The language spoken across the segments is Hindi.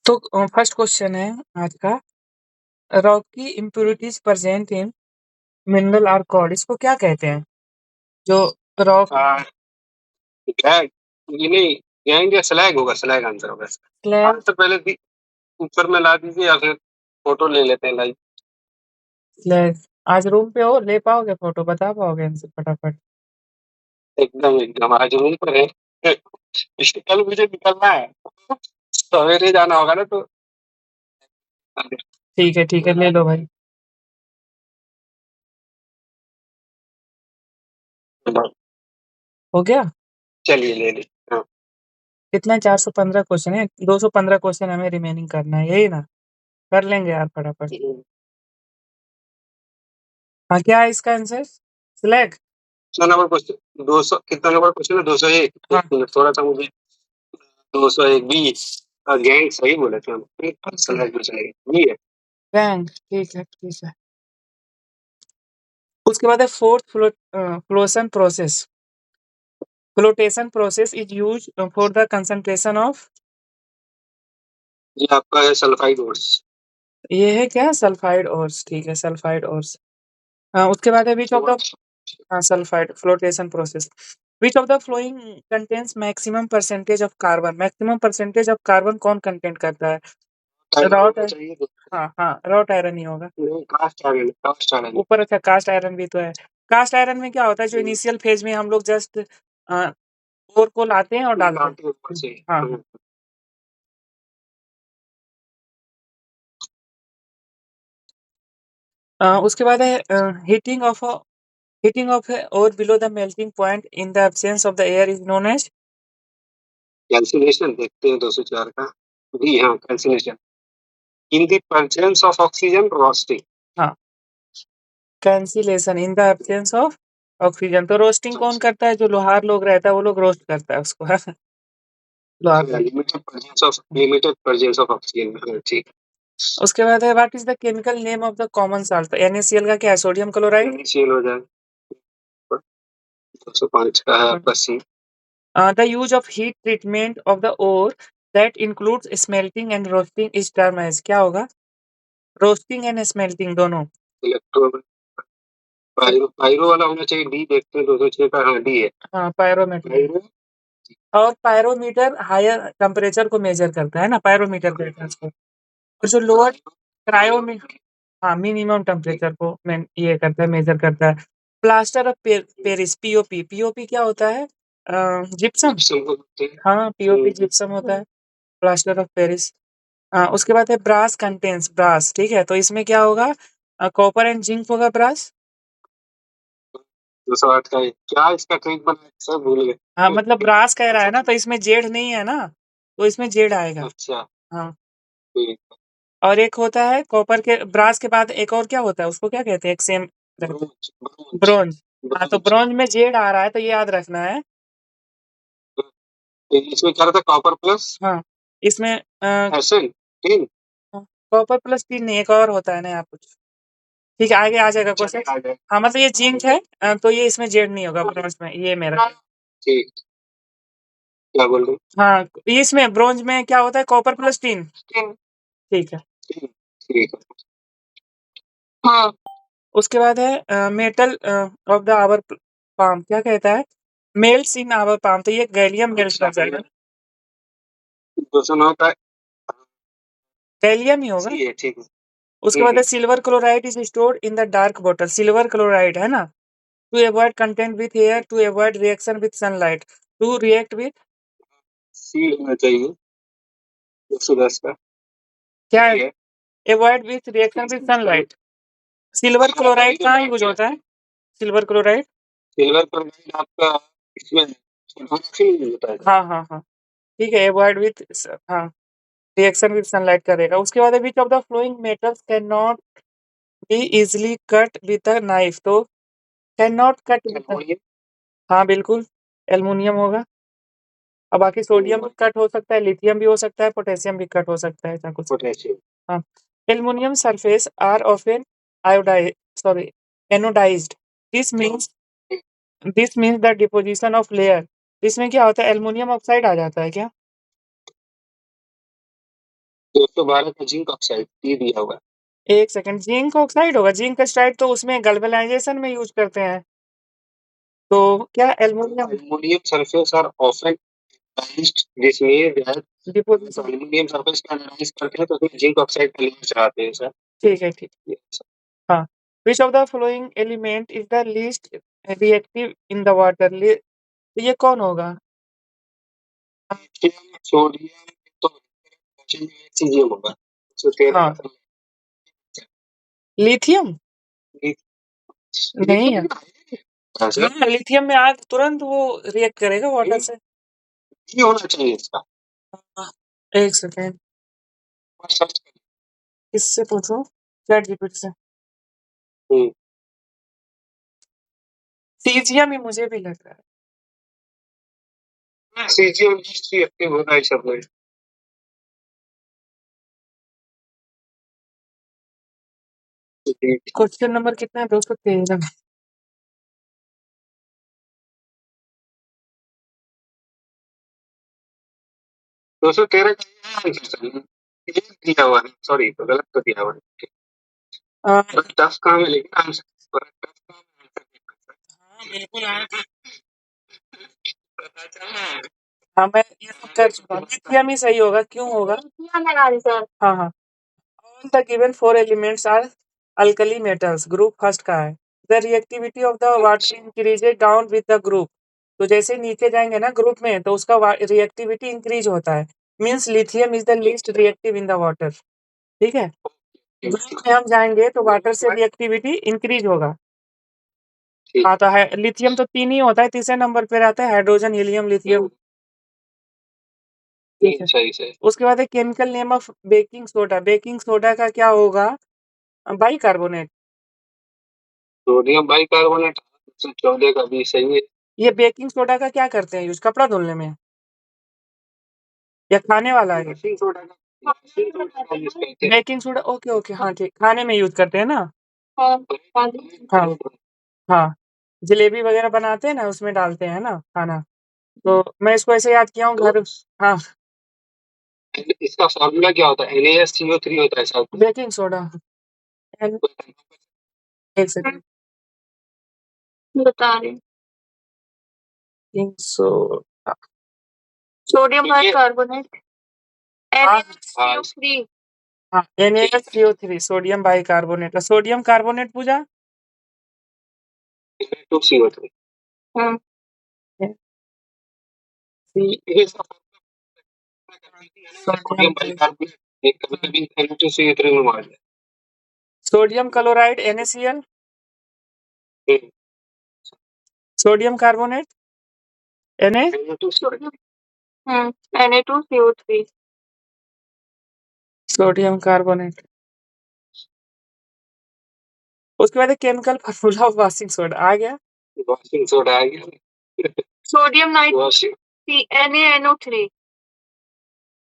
तो फर्स्ट क्वेश्चन है आज का, rocky impurities present in mineral are called, इसको क्या कहते हैं? जो रॉक गैग ये नहीं, गैंग या स्लैग होगा, स्लैग आंसर होगा इसका। स्लैग आंसर पहले ऊपर में ला दीजिए या फिर फोटो ले लेते हैं लाइव। स्लैग आज रूम पे हो, ले पाओगे फोटो, बता पाओगे इनसे फटाफट? एकदम एकदम आज रूम पर है। इससे कल मुझे निकलना है, सवेरे जाना होगा ना तो। ठीक है ले लो भाई। हो गया? चलिए ले ली। हाँ, कितना? 415 क्वेश्चन है, 215 क्वेश्चन हमें रिमेनिंग करना है, यही ना? कर लेंगे यार फटाफट। हाँ, क्या है इसका आंसर? स्लैग। कितना नंबर क्वेश्चन? 200 कितना नंबर क्वेश्चन है? 201। हाँ। एक मिनट थोड़ा सा मुझे। 201 बी। गैंग सही बोले थे हम। स्लैग में चलेगा बी है। गैंग, ठीक है। उसके बाद है fourth flotation process. Flotation process is use for the concentration of, ये आपका है सल्फाइड ओर्स। ये है क्या? सल्फाइड ओर्स, ठीक है सल्फाइड ओर्स। उसके बाद है which of the sulphide flotation process, which of the flowing contains maximum percentage of carbon? Maximum percentage of carbon कौन कंटेंट करता है? रॉट चाहिए। हाँ रॉट आयरन ही होगा। नहीं, कास्ट आयरन, कास्ट आयरन। ऊपर अच्छा कास्ट आयरन भी तो है। कास्ट आयरन में क्या होता है, जो इनिशियल फेज में हम लोग जस्ट ओर को लाते हैं और डालते हैं। ऊपर से। हाँ। उसके बाद है heating of ore below the melting point in the absence of the air is known as. Calcination देखते हैं 204 का भी। हाँ, calcination in the presence of oxygen roasting. हाँ, calcination in the absence of oxygen. तो रोस्टिंग कौन करता है? जो लोहार लोग रहता है वो लोग रोस्ट करता है उसको। है लोहार लोग। Limited presence of oxygen. ठीक। उसके बाद है what is the chemical name of the common salt? NaCl का क्या है? Sodium chloride. NaCl हो जाए। 205 का है आपका C. The use of heat treatment of the ore that includes smelting and roasting is term as, क्या होगा? रोस्टिंग एंड स्मेल्टिंग दोनों। इलेक्ट्रो पायरो वाला होना चाहिए। डी देखते हैं 206 का। हाँ, डी है। हाँ, पायरोमीटर। पायरो। और पायरोमीटर हायर टेम्परेचर को मेजर करता है ना, पायरोमीटर कहते हैं उसको। और जो लोअर क्रायोमीटर, हाँ मिनिमम टेम्परेचर को ये करता है, मेजर करता है। Plaster of Paris, POP. POP क्या होता है? जिप्सम। हाँ, पीओपी जिप्सम होता है, प्लास्टर ऑफ पेरिस। उसके बाद है ब्रास कंटेन्स, ब्रास, ठीक है, तो इसमें क्या होगा? कॉपर एंड जिंक होगा ब्रास। 208 का है। क्या इसका ट्रिक बना सब भूल गए। हाँ मतलब ब्रास कह रहा है ना, तो इसमें जेड नहीं है ना, तो इसमें जेड आएगा। अच्छा। हाँ। ठीक। और एक होता है कॉपर के, ब्रास के बाद एक और क्या होता है, उसको क्या कहते हैं? एक सेम, ब्रोंज। ब्रोंज। हाँ, तो ब्रोंज में जेड आ रहा है, तो ये याद रखना है। इसमें क्या रहता है? कॉपर प्लस हाँ, इसमें एसएन 3। कॉपर प्लस 3 नहीं, एक और होता है ना यहाँ कुछ। ठीक है, आगे आ जाएगा क्वेश्चन। हाँ मतलब ये जिंक है, तो ये इसमें जेड नहीं होगा ब्रोंज में, ये मेरा। ठीक। क्या बोल रहे हाँ, इसमें ब्रोंज में क्या होता है? Copper plus 3। ठीक है। ठीक। ठीक। हाँ, उसके बाद है metal of the our palm, क्या कहता है? मेल्स इन आवर पाम, तो ये गैलियम मेल्स कर जाएगा। 209 का गैलियम ही होगा। सी है। ठीक है। उसके बाद है silver chloride is stored in the dark bottle. Silver chloride है ना, to avoid contact with air, to avoid reaction with sunlight, to react with, C होना चाहिए 210 का। क्या है? Avoid with reaction with sunlight. Silver chloride कहाँ यूज होता है? सिल्वर क्लोराइड, सिल्वर क्लोराइड आपका इसमें होता है। हाँ ठीक है, अवॉइड विथ, हाँ रिएक्शन विथ सनलाइट करेगा। उसके बाद which of the flowing metals can not be easily cut with a knife, तो कैन नॉट कट विथ, हाँ बिल्कुल एल्युमिनियम होगा। और बाकी सोडियम भी कट हो सकता है, लिथियम भी हो सकता है, पोटेशियम भी कट हो सकता है, ऐसा कुछ। पोटेशियम। हाँ, aluminium surface are often iodised, sorry anodised, this means the deposition of layer. इसमें क्या होता है? एल्युमिनियम ऑक्साइड आ जाता है क्या? 112 का जिंक ऑक्साइड ये दिया हुआ है। एक सेकंड, जिंक ऑक्साइड होगा? जिंक ऑक्साइड तो उसमें गैल्वेनाइजेशन में यूज करते हैं। तो क्या aluminium aluminium surface are often analysed this means that deposition? Aluminium surface को एनालाइज करते हैं तो उसमें जिंक ऑक्साइड एलिमेंट्स आते हैं सर। ठीक है, ठीक। Yes, sir. हाँ, which of the following element is the least reactive in the water? तो ये कौन होगा? लिथियम, सोडियम तो मैक्सीजियम होगा। तो तेरा हाँ, लिथियम नहीं है। हाँ सर, हाँ, लिथियम में आग तुरंत वो रिएक्ट करेगा वाटर से। ये होना चाहिए इसका। हाँ, एक सेकेंड, सर्च करिए। किससे पूछूं? चैट जीपीटी से। हम्म, सीजियम ही मुझे भी लग रहा है। सीजीएम लीस्ट रिएक्टिव होता है सब में। क्वेश्चन नंबर कितना है? 213। दोस्तों तेरा का ये आंसर सर ये दिया हुआ है, सॉरी तो गलत तो दिया हुआ है। टफ काम है लेकिन आंसर टफ काम है, आंसर हाँ, बिल्कुल आया था। हाँ, मैं ये सब कर चुका हूँ। लिथियम ही सही होगा। क्यों होगा? हाँ, हाँ। All the given four elements are alkali metals. Group first का है। The reactivity of the water increases down with the group. तो जैसे नीचे जाएंगे ना ग्रुप में तो उसका रिएक्टिविटी इंक्रीज होता है। Means lithium is the least reactive in the water. ठीक है, ग्रुप में हम जाएंगे तो वाटर से रिएक्टिविटी इंक्रीज होगा। हाँ, तो है लिथियम तो 3 ही होता है, तीसरे नंबर पे रहता है हाइड्रोजन, हीलियम, लिथियम। ठीक है, सही सही। उसके बाद है chemical name of baking soda. Baking soda का क्या होगा? बाइकार्बोनेट। सोडियम बाइकार्बोनेट 14 का भी सही है। ये बेकिंग सोडा का क्या करते हैं यूज? कपड़ा धुलने में या खाने वाला है? बेकिंग सोडा का यूज करते हैं। बेकिंग सोडा, ओके ओके, हाँ ठीक, खाने में यूज करते हैं ना। हाँ, हाँ, जलेबी वगैरह बनाते हैं ना उसमें डालते हैं ना खाना। तो मैं इसको ऐसे याद किया हूँ घर। हाँ, इसका फॉर्मूला क्या होता है? NaSCO3 होता है सर। Baking soda. एक सेकंड बता रहे। Baking soda, sodium bicarbonate, NaCO3। हाँ, NaCO3 sodium bicarbonate. Sodium carbonate Pooja. Na2CO3। हाँ, सोडियम बाइकार्बोनेट ये कभी-कभी Na2CO3 में मार दिया। Sodium chloride NaCl, sodium carbonate Na2CO3, sodium carbonate. उसके बाद chemical formula of washing soda आ गया। वाशिंग सोडा आ गया। सोडियम नाइट्रेट NaNO3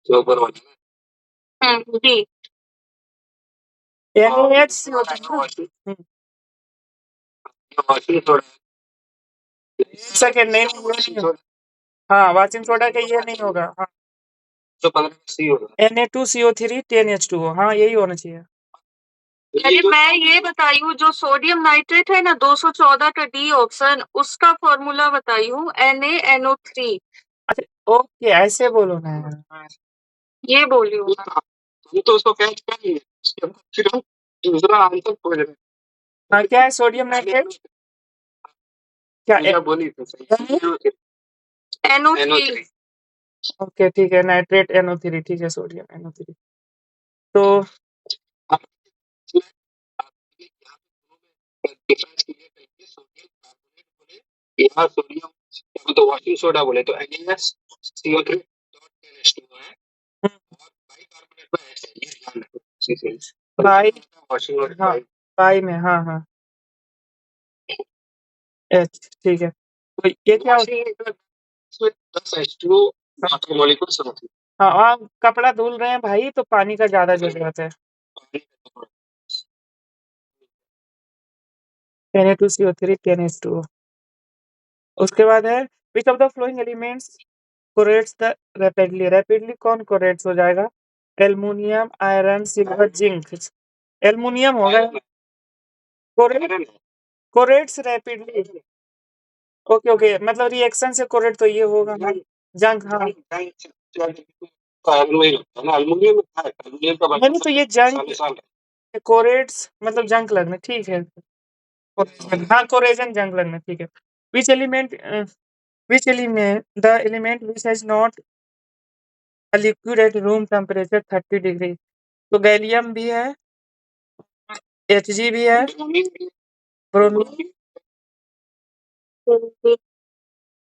जो ऊपर वाला D NaHCO3। Washing soda second, नहीं नहीं, हाँ, वाशिंग सोडा का ये नहीं होगा। हाँ, तो 15 सी होगा। Na2CO3 10H2O, हाँ यही होना चाहिए। अरे मैं ये बताई हूँ जो सोडियम नाइट्रेट है ना 214 का डी ऑप्शन, उसका फॉर्मूला बताई हूँ NaNO3। अच्छा, ओके, ऐसे बोलो ना यार। ये बोली हूँ। हम तो उसको कैच कर लिए उसके बाद फिर हम दूसरा आंसर खोज रहे हैं। हाँ, क्या है सोडियम नाइट्रेट? क्या बोली तो सही NO3। ओके, ठीक है, नाइट्रेट NO3, ठीक है, सोडियम NO3। तो यहाँ सोडियम तो वाशिंग सोडा बोले तो NaSCO3 है और बाइकार्बोनेट में ऐसे ये ध्यान रखो। बाई, वाशिंग हाँ, बाई में, हाँ हाँ, H, ठीक है। तो ये क्या होता है? 10 H2O वाटर मॉलिक्यूल्स होती हाँ, आप कपड़ा धुल रहे हैं भाई तो पानी का ज्यादा जरूरत है। Na2CO3 10H2O। उसके बाद है which of the following elements corrodes the rapidly. Rapidly कौन कोरेट्स हो जाएगा? Aluminium, iron, silver, zinc. Aluminium होगा। Corrodes rapidly. ओके ओके, मतलब रिएक्शन से कोरेट तो ये होगा ना। जंग, हाँ। नहीं तो ये जंग कोरेट्स मतलब जंग लगना, ठीक है। हाँ, कोरेजन जंग लगना, ठीक है। Which element the element which has not a liquid at room temperature 30 degree. तो गैलियम भी है, Hg भी है, ब्रोमीन।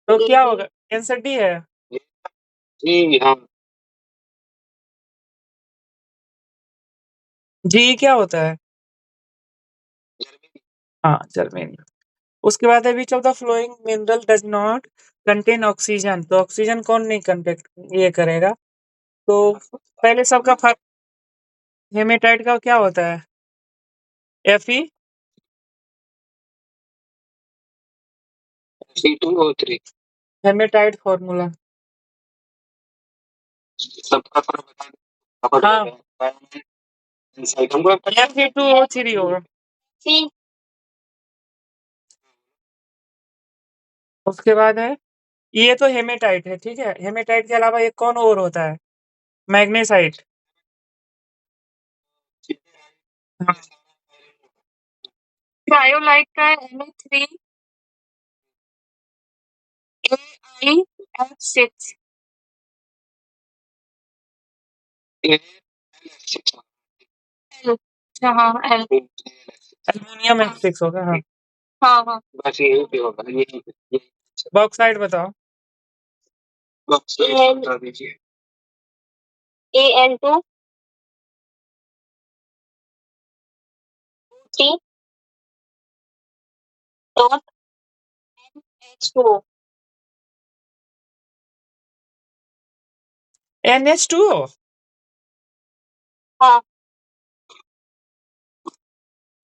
तो क्या होगा? आंसर डी है। जी क्या होता है? हाँ, जर्मेनियम। उसके बाद है which of the flowing mineral does not contain oxygen. तो ऑक्सीजन कौन नहीं कंटेक्ट ये करेगा? तो पहले सबका हेमेटाइट का क्या होता है? Fe C2O3 haematite formula. सबका हाँ, Fe2O3 होगा। उसके बाद है, ये तो हेमेटाइट है, ठीक है। हेमेटाइट के अलावा एक कौन और होता है? मैग्नेसाइट। हाँ। क्रायोलाइट का Na3AlF6 L। अच्छा हाँ, L एल्युमिनियम F6 होगा, हाँ। हाँ हाँ, बस यही पे होगा, यही। बॉक्साइट बताओ। बॉक्साइट बता दीजिए। Al2 3 dot NH2O। NH2O, हाँ।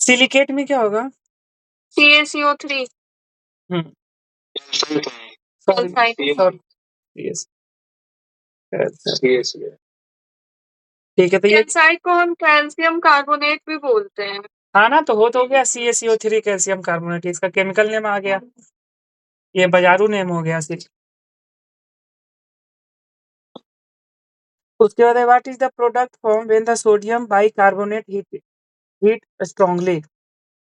सिलिकेट में क्या होगा? CaCO3। हम्म, सॉरी, यस, ठीक है। तो ये कैल्साइट को हम कैल्शियम कार्बोनेट भी बोलते हैं। हाँ ना, तो हो गया CaCO3 कैल्शियम कार्बोनेट, इसका केमिकल नेम आ गया। ये बाजारू नेम हो गया सिर्फ। उसके बाद what is the product form when the sodium bicarbonate heat strongly.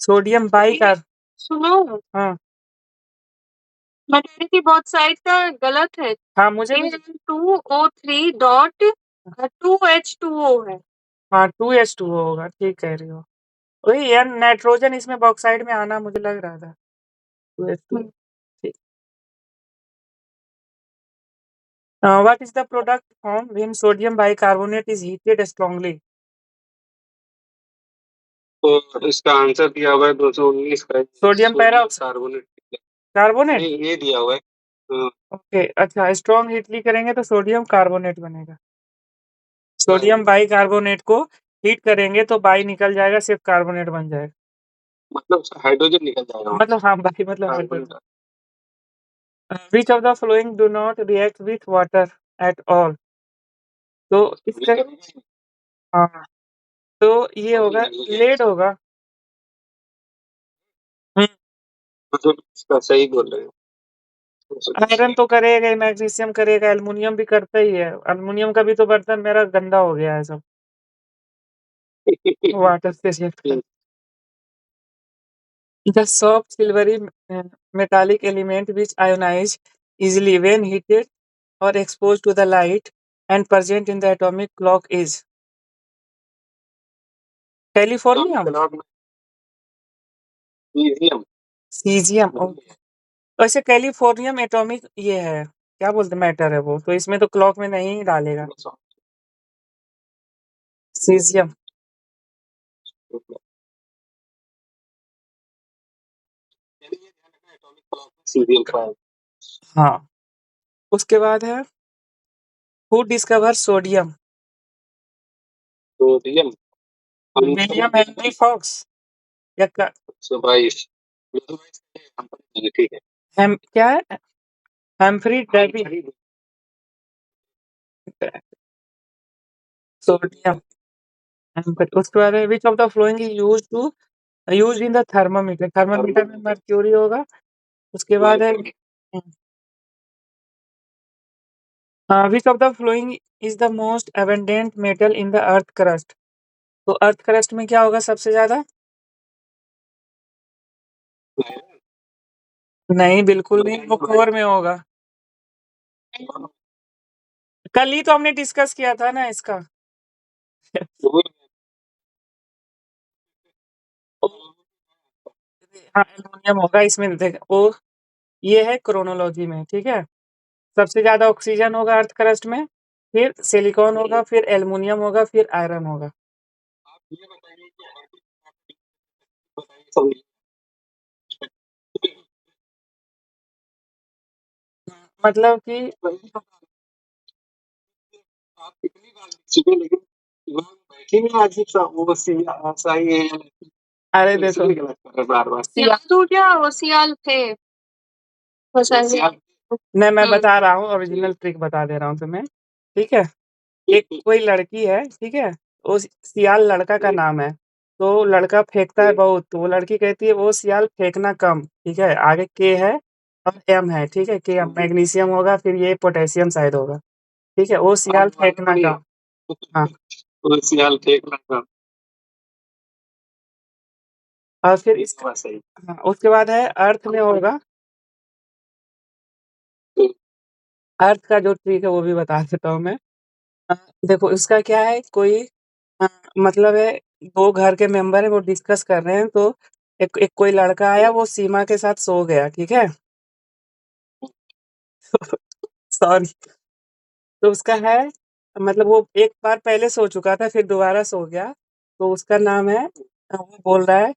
Sodium बाइकार सुनो, हाँ मैं कह रही थी बहुत साइड का गलत है। हाँ, मुझे भी 2O3 डॉट 2H2O है। हाँ, 2H2O होगा, ठीक कह रही हो। वही यार, नाइट्रोजन इसमें बॉक्साइड में आना मुझे लग रहा था। 2H2O, ठीक। What is the product form when sodium bicarbonate is heated strongly. तो इसका आंसर दिया हुआ है 219 का। Sodium carbonate. कार्बोनेट ये दिया हुआ है। ओके, अच्छा, स्ट्रॉन्ग हीटली करेंगे तो सोडियम कार्बोनेट बनेगा। सोडियम बाइकार्बोनेट को हीट करेंगे तो बाई निकल जाएगा, सिर्फ कार्बोनेट बन जाएगा। मतलब हाइड्रोजन निकल जाएगा, मतलब हाँ, बाई मतलब hydrogen. Which of the flowing do not react with water at all. तो इसका हाँ, तो ये होगा, लेड होगा। हम्म, मतलब इसका सही बोल रहे हो। आयरन तो करेगा ही, मैग्नीशियम करेगा, एल्युमिनियम भी करता ही है। एल्युमिनियम का भी तो बर्तन मेरा गंदा हो गया है सब, वाटर से शिफ्ट कर। The soft silvery metallic element which ionize easily when heated or exposed to the light and present in the atomic clock is Californium, cesium। वैसे कैलिफोर्नियम एटॉमिक ये है, क्या बोलते मैटर है वो, तो इसमें तो क्लॉक में नहीं डालेगा। सीजियम। हाँ, उसके बाद है who discover sodium. Sodium William Henry Fox या ठीक है। क्या है? Humphry Davy. सोडियम। बट उसके बाद है which of the following is used in the thermometer. Thermometer में मर्क्यूरी होगा। उसके बाद है which of the flowing is the most abundant metal in the earth crust. तो अर्थ क्रस्ट में क्या होगा सबसे ज्यादा? नहीं, बिल्कुल नहीं, वो कोर में होगा। कल ही तो हमने डिस्कस किया था ना इसका। हाँ, एल्युमिनियम होगा इसमें। देख वो ये है क्रोनोलॉजी में, ठीक है। सबसे ज्यादा ऑक्सीजन होगा अर्थ क्रस्ट में, फिर सिलिकॉन होगा, फिर एल्युमिनियम होगा, फिर आयरन होगा। मतलब कि अरे देखो सिया तू क्या होशियार थे नहीं, मैं बता रहा हूँ, ओरिजिनल ट्रिक बता दे रहा हूँ तुम्हें, ठीक है। एक कोई लड़की है, ठीक है। वो सियाल लड़का का नाम है। तो लड़का फेंकता है बहुत, तो वो लड़की कहती है वो सियाल फेंकना कम, ठीक है। आगे के है और एम है, ठीक है। के मैग्नीशियम होगा, फिर ये पोटेशियम शायद होगा, ठीक है। वो सियाल फेंकना कम। हाँ, और फिर इसका हाँ, उसके बाद है अर्थ में होगा। अर्थ का जो ट्रिक है वो भी बता देता हूँ मैं। अ, देखो इसका क्या है, कोई अ, मतलब है दो घर के मेंबर है, वो डिस्कस कर रहे हैं। तो एक एक कोई लड़का आया, वो सीमा के साथ सो गया, ठीक है। सॉरी। तो उसका है मतलब वो एक बार पहले सो चुका था, फिर दोबारा सो गया। तो उसका नाम है वो बोल रहा है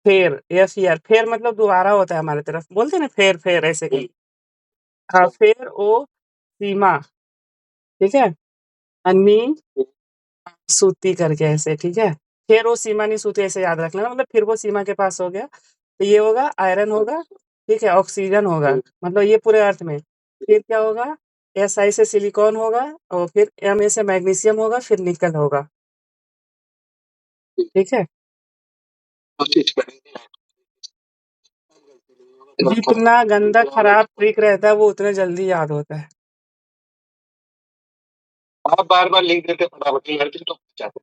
फेर, यस यार, फेर मतलब दोबारा होता है हमारे तरफ, बोलते हैं ना फेर फेर ऐसे करके। हाँ, फेर ओ सीमा, ठीक है। अन्नी सूती करके ऐसे, ठीक है। फिर वो सीमा नहीं सूती ऐसे याद रख लेना, मतलब फिर वो सीमा के पास हो गया। तो ये होगा आयरन होगा, ठीक है। ऑक्सीजन होगा, मतलब ये पूरे अर्थ में। फिर क्या होगा, एस आई से सिलिकॉन होगा, और फिर एम ए से मैग्नीशियम होगा, फिर निकल होगा, ठीक है। जितना गंदा खराब ट्रिक रहता है वो उतना जल्दी याद होता है। आप बार बार लिख देते फटाफट लड़के तो जाते।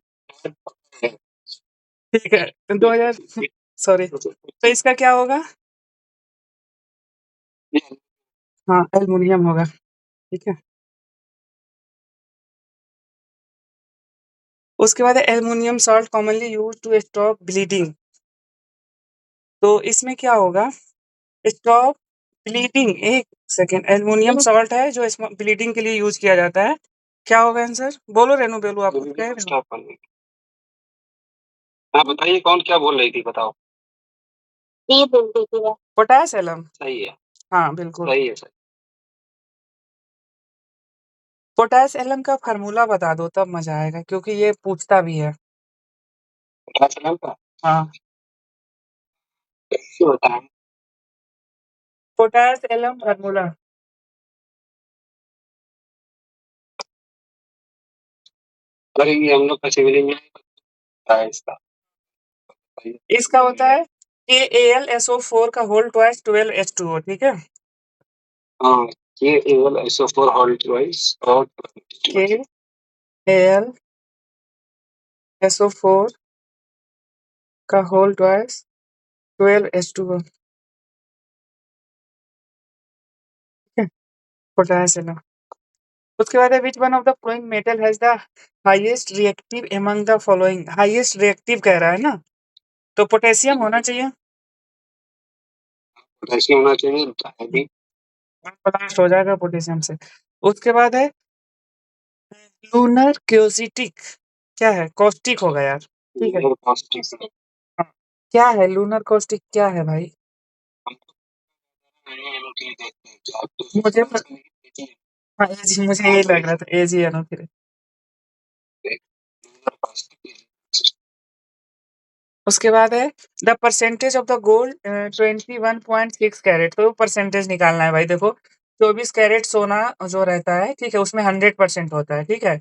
ठीक है, तो 2000 सॉरी, तो इसका क्या होगा? हाँ, एल्युमिनियम होगा, ठीक है। उसके बाद है aluminium salt commonly use to stop bleeding. तो इसमें क्या होगा, स्टॉप ब्लीडिंग। एक सेकेंड, एल्युमिनियम सॉल्ट है जो ब्लीडिंग के लिए यूज किया जाता है। क्या होगा आंसर? बोलो रेनू बेलू, आप कुछ कह रहे हो? हाँ बताइए, कौन क्या बोल रही थी, बताओ। ये बोल देती है पोटास एलम। सही है, हाँ, बिल्कुल। सही है, सही। पोटास एलम का फार्मूला बता दो तब मजा आएगा, क्योंकि ये पूछता भी है। पोटाशियम का हाँ, कैसे होता है? Potash alum formula. अरे ये हम लोग का सिविल इंजीनियरिंग का है इसका। इसका होता है KAlSO4 का होल ट्वाइस 12H2O, ठीक है। हाँ, ये एवल SO4 होल ट्वाइस और KAlSO4 का होल ट्वाइस 12H2O, ठीक है। Potash alum. उसके बाद है which one of the flowing metal has the highest reactive among the following. Highest reactive कह रहा है ना, तो पोटेशियम होना चाहिए। पोटेशियम होना चाहिए, है भी। ब्लास्ट हो जाएगा पोटेशियम से। उसके बाद है लूनर क्योसिटिक। क्या है? कॉस्टिक होगा यार, ठीक है। हाँ, क्या है लूनर कॉस्टिक, क्या है भाई? मुझे हाँ, मुझे यही लग रहा था, AgNO फिर। उसके बाद है the percentage of the gold 21.6 carat. तो परसेंटेज निकालना है भाई। देखो 24 कैरेट सोना जो रहता है, ठीक है, उसमें 100% होता है, ठीक है।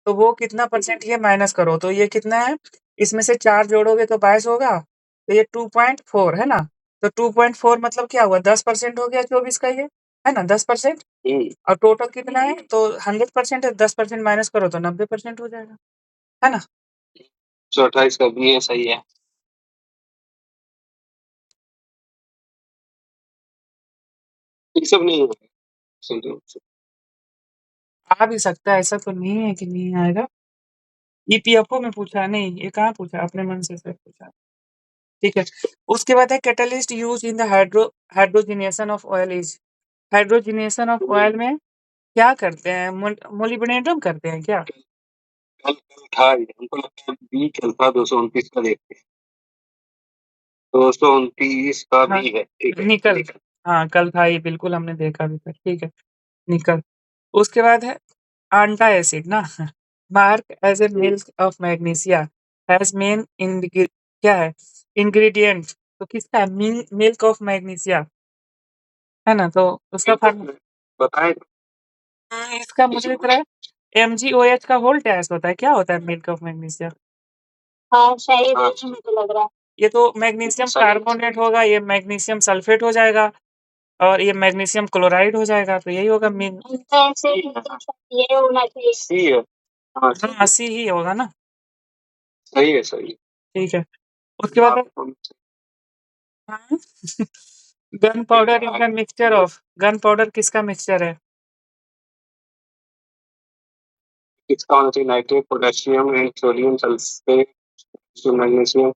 तो वो कितना परसेंट ये माइनस करो, तो ये कितना है? इसमें से 4 जोड़ोगे तो 22 होगा, तो ये 2.4 है ना? तो 2.4 मतलब क्या हुआ? 10% हो गया 24 का ये, है ना? 10% और टोटल कितना है? तो 100% है, 10% माइनस करो तो 90% हो जाएगा, है ना? 128 का भी है, सही है। ये सब नहीं है। आ भी सकता है, ऐसा तो नहीं है कि नहीं आएगा। ईपीएफओ में पूछा नहीं, ये कहाँ पूछा? अपने मन से सर पूछा। ठीक है। उसके बाद है catalyst use in the hydrogenation of oil is. Hydrogenation of oil में क्या करते हैं? मोलिब्डेनम करते हैं क्या? कल था ये, हमको लगता है बी कल था 229 का देखते हैं। 229 का हाँ, बी है, ठीक है। निकल। हाँ, कल था ये, बिल्कुल हमने देखा भी था। ठीक है, निकल। उसके बाद है आंटा एसिड ना, mark as a milk of magnesia has main क्या है? इंग्रेडिएंट तो किसका है? मिल्क ऑफ मैग्नीशिया, है ना? तो उसका फार्मूला बताएं। इसका मुझे लग रहा है MgOH का होल टेस्ट होता है। क्या होता है मिल्क ऑफ मैग्नीशिया? हाँ शायद यही मुझे लग रहा है। ये तो मैग्नीशियम कार्बोनेट होगा, ये मैग्नीशियम सल्फेट हो जाएगा और ये मैग्नीशियम क्लोराइड हो जाएगा, तो यही होगा मेन। ऐसे ये होना चाहिए। सी है। हाँ, हाँ, सी ही होगा ना। सही है, सही है। ठीक है। उसके बाद gun powder is the mixture of. Gun powder किसका मिक्सचर है? इसका होना चाहिए nitrate, potassium and sodium sulphate, magnesium,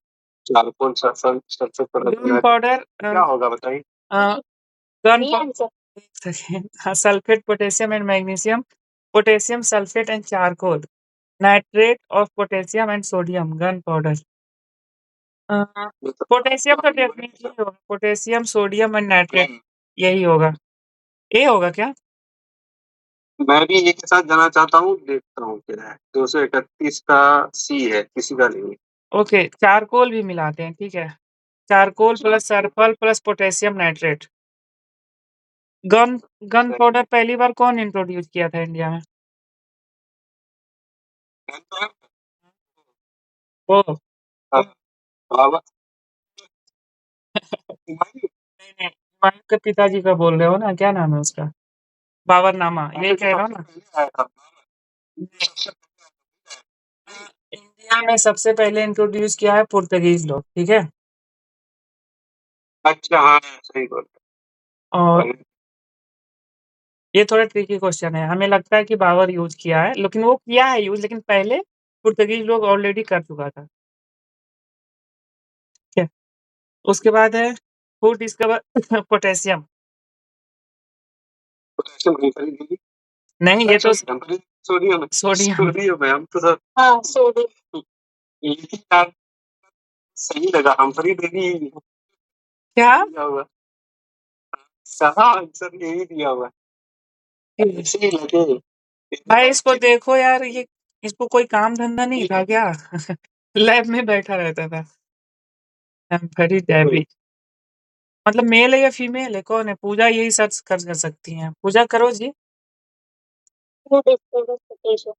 charcoal, sulphur, gun powder क्या होगा बताइए? गन ये answer sulphate, potassium and magnesium, potassium sulphate and charcoal, nitrate of potassium and sodium, gun powder. Potassium तो डेफिनेटली होगा, पोटेशियम, सोडियम एंड नाइट्रेट, यही होगा। ए होगा क्या? मैं भी ये के साथ जाना चाहता हूँ, देखता हूँ क्या है। 231 का सी है, किसी का नहीं। ओके, चारकोल भी मिलाते हैं, ठीक है। Charcoal plus sulphur plus potassium nitrate. Gun gun powder पहली बार कौन इंट्रोड्यूस किया था इंडिया में? ओ बाबा नहीं नहीं, हुमायूं के पिताजी का बोल रहे हो ना? क्या नाम है उसका? बाबरनामा, ये कह रहा हूँ ना। इंडिया में सबसे पहले इंट्रोड्यूस किया है पुर्तगीज लोग, ठीक है। अच्छा, हाँ सही बोल और ये थोड़ा ट्रिकी क्वेश्चन है, हमें लगता है कि बाबर यूज किया है, लेकिन वो किया है यूज, लेकिन पहले पुर्तगीज लोग ऑलरेडी कर चुका था। ठीक है। उसके बाद है हु डिस्कवर पोटेशियम। पोटेशियम खरीदी। नहीं, ये तो सोडियम सोडियम। सोडियम है, हम तो सब हाँ सोडियम। लेकिन यार सही लगा, हम खरीदेगी क्या? दिया हुआ। कहा आंसर यही दिया हुआ है, ऐसे ही लगे। भाई इसको देखो यार, ये इसको कोई काम धंधा नहीं था क्या? लैब में बैठा रहता था। Very David. मतलब मेल है या फीमेल है, कौन है? पूजा यही सर्च कर सकती हैं। पूजा करो जी। Who discover potassium.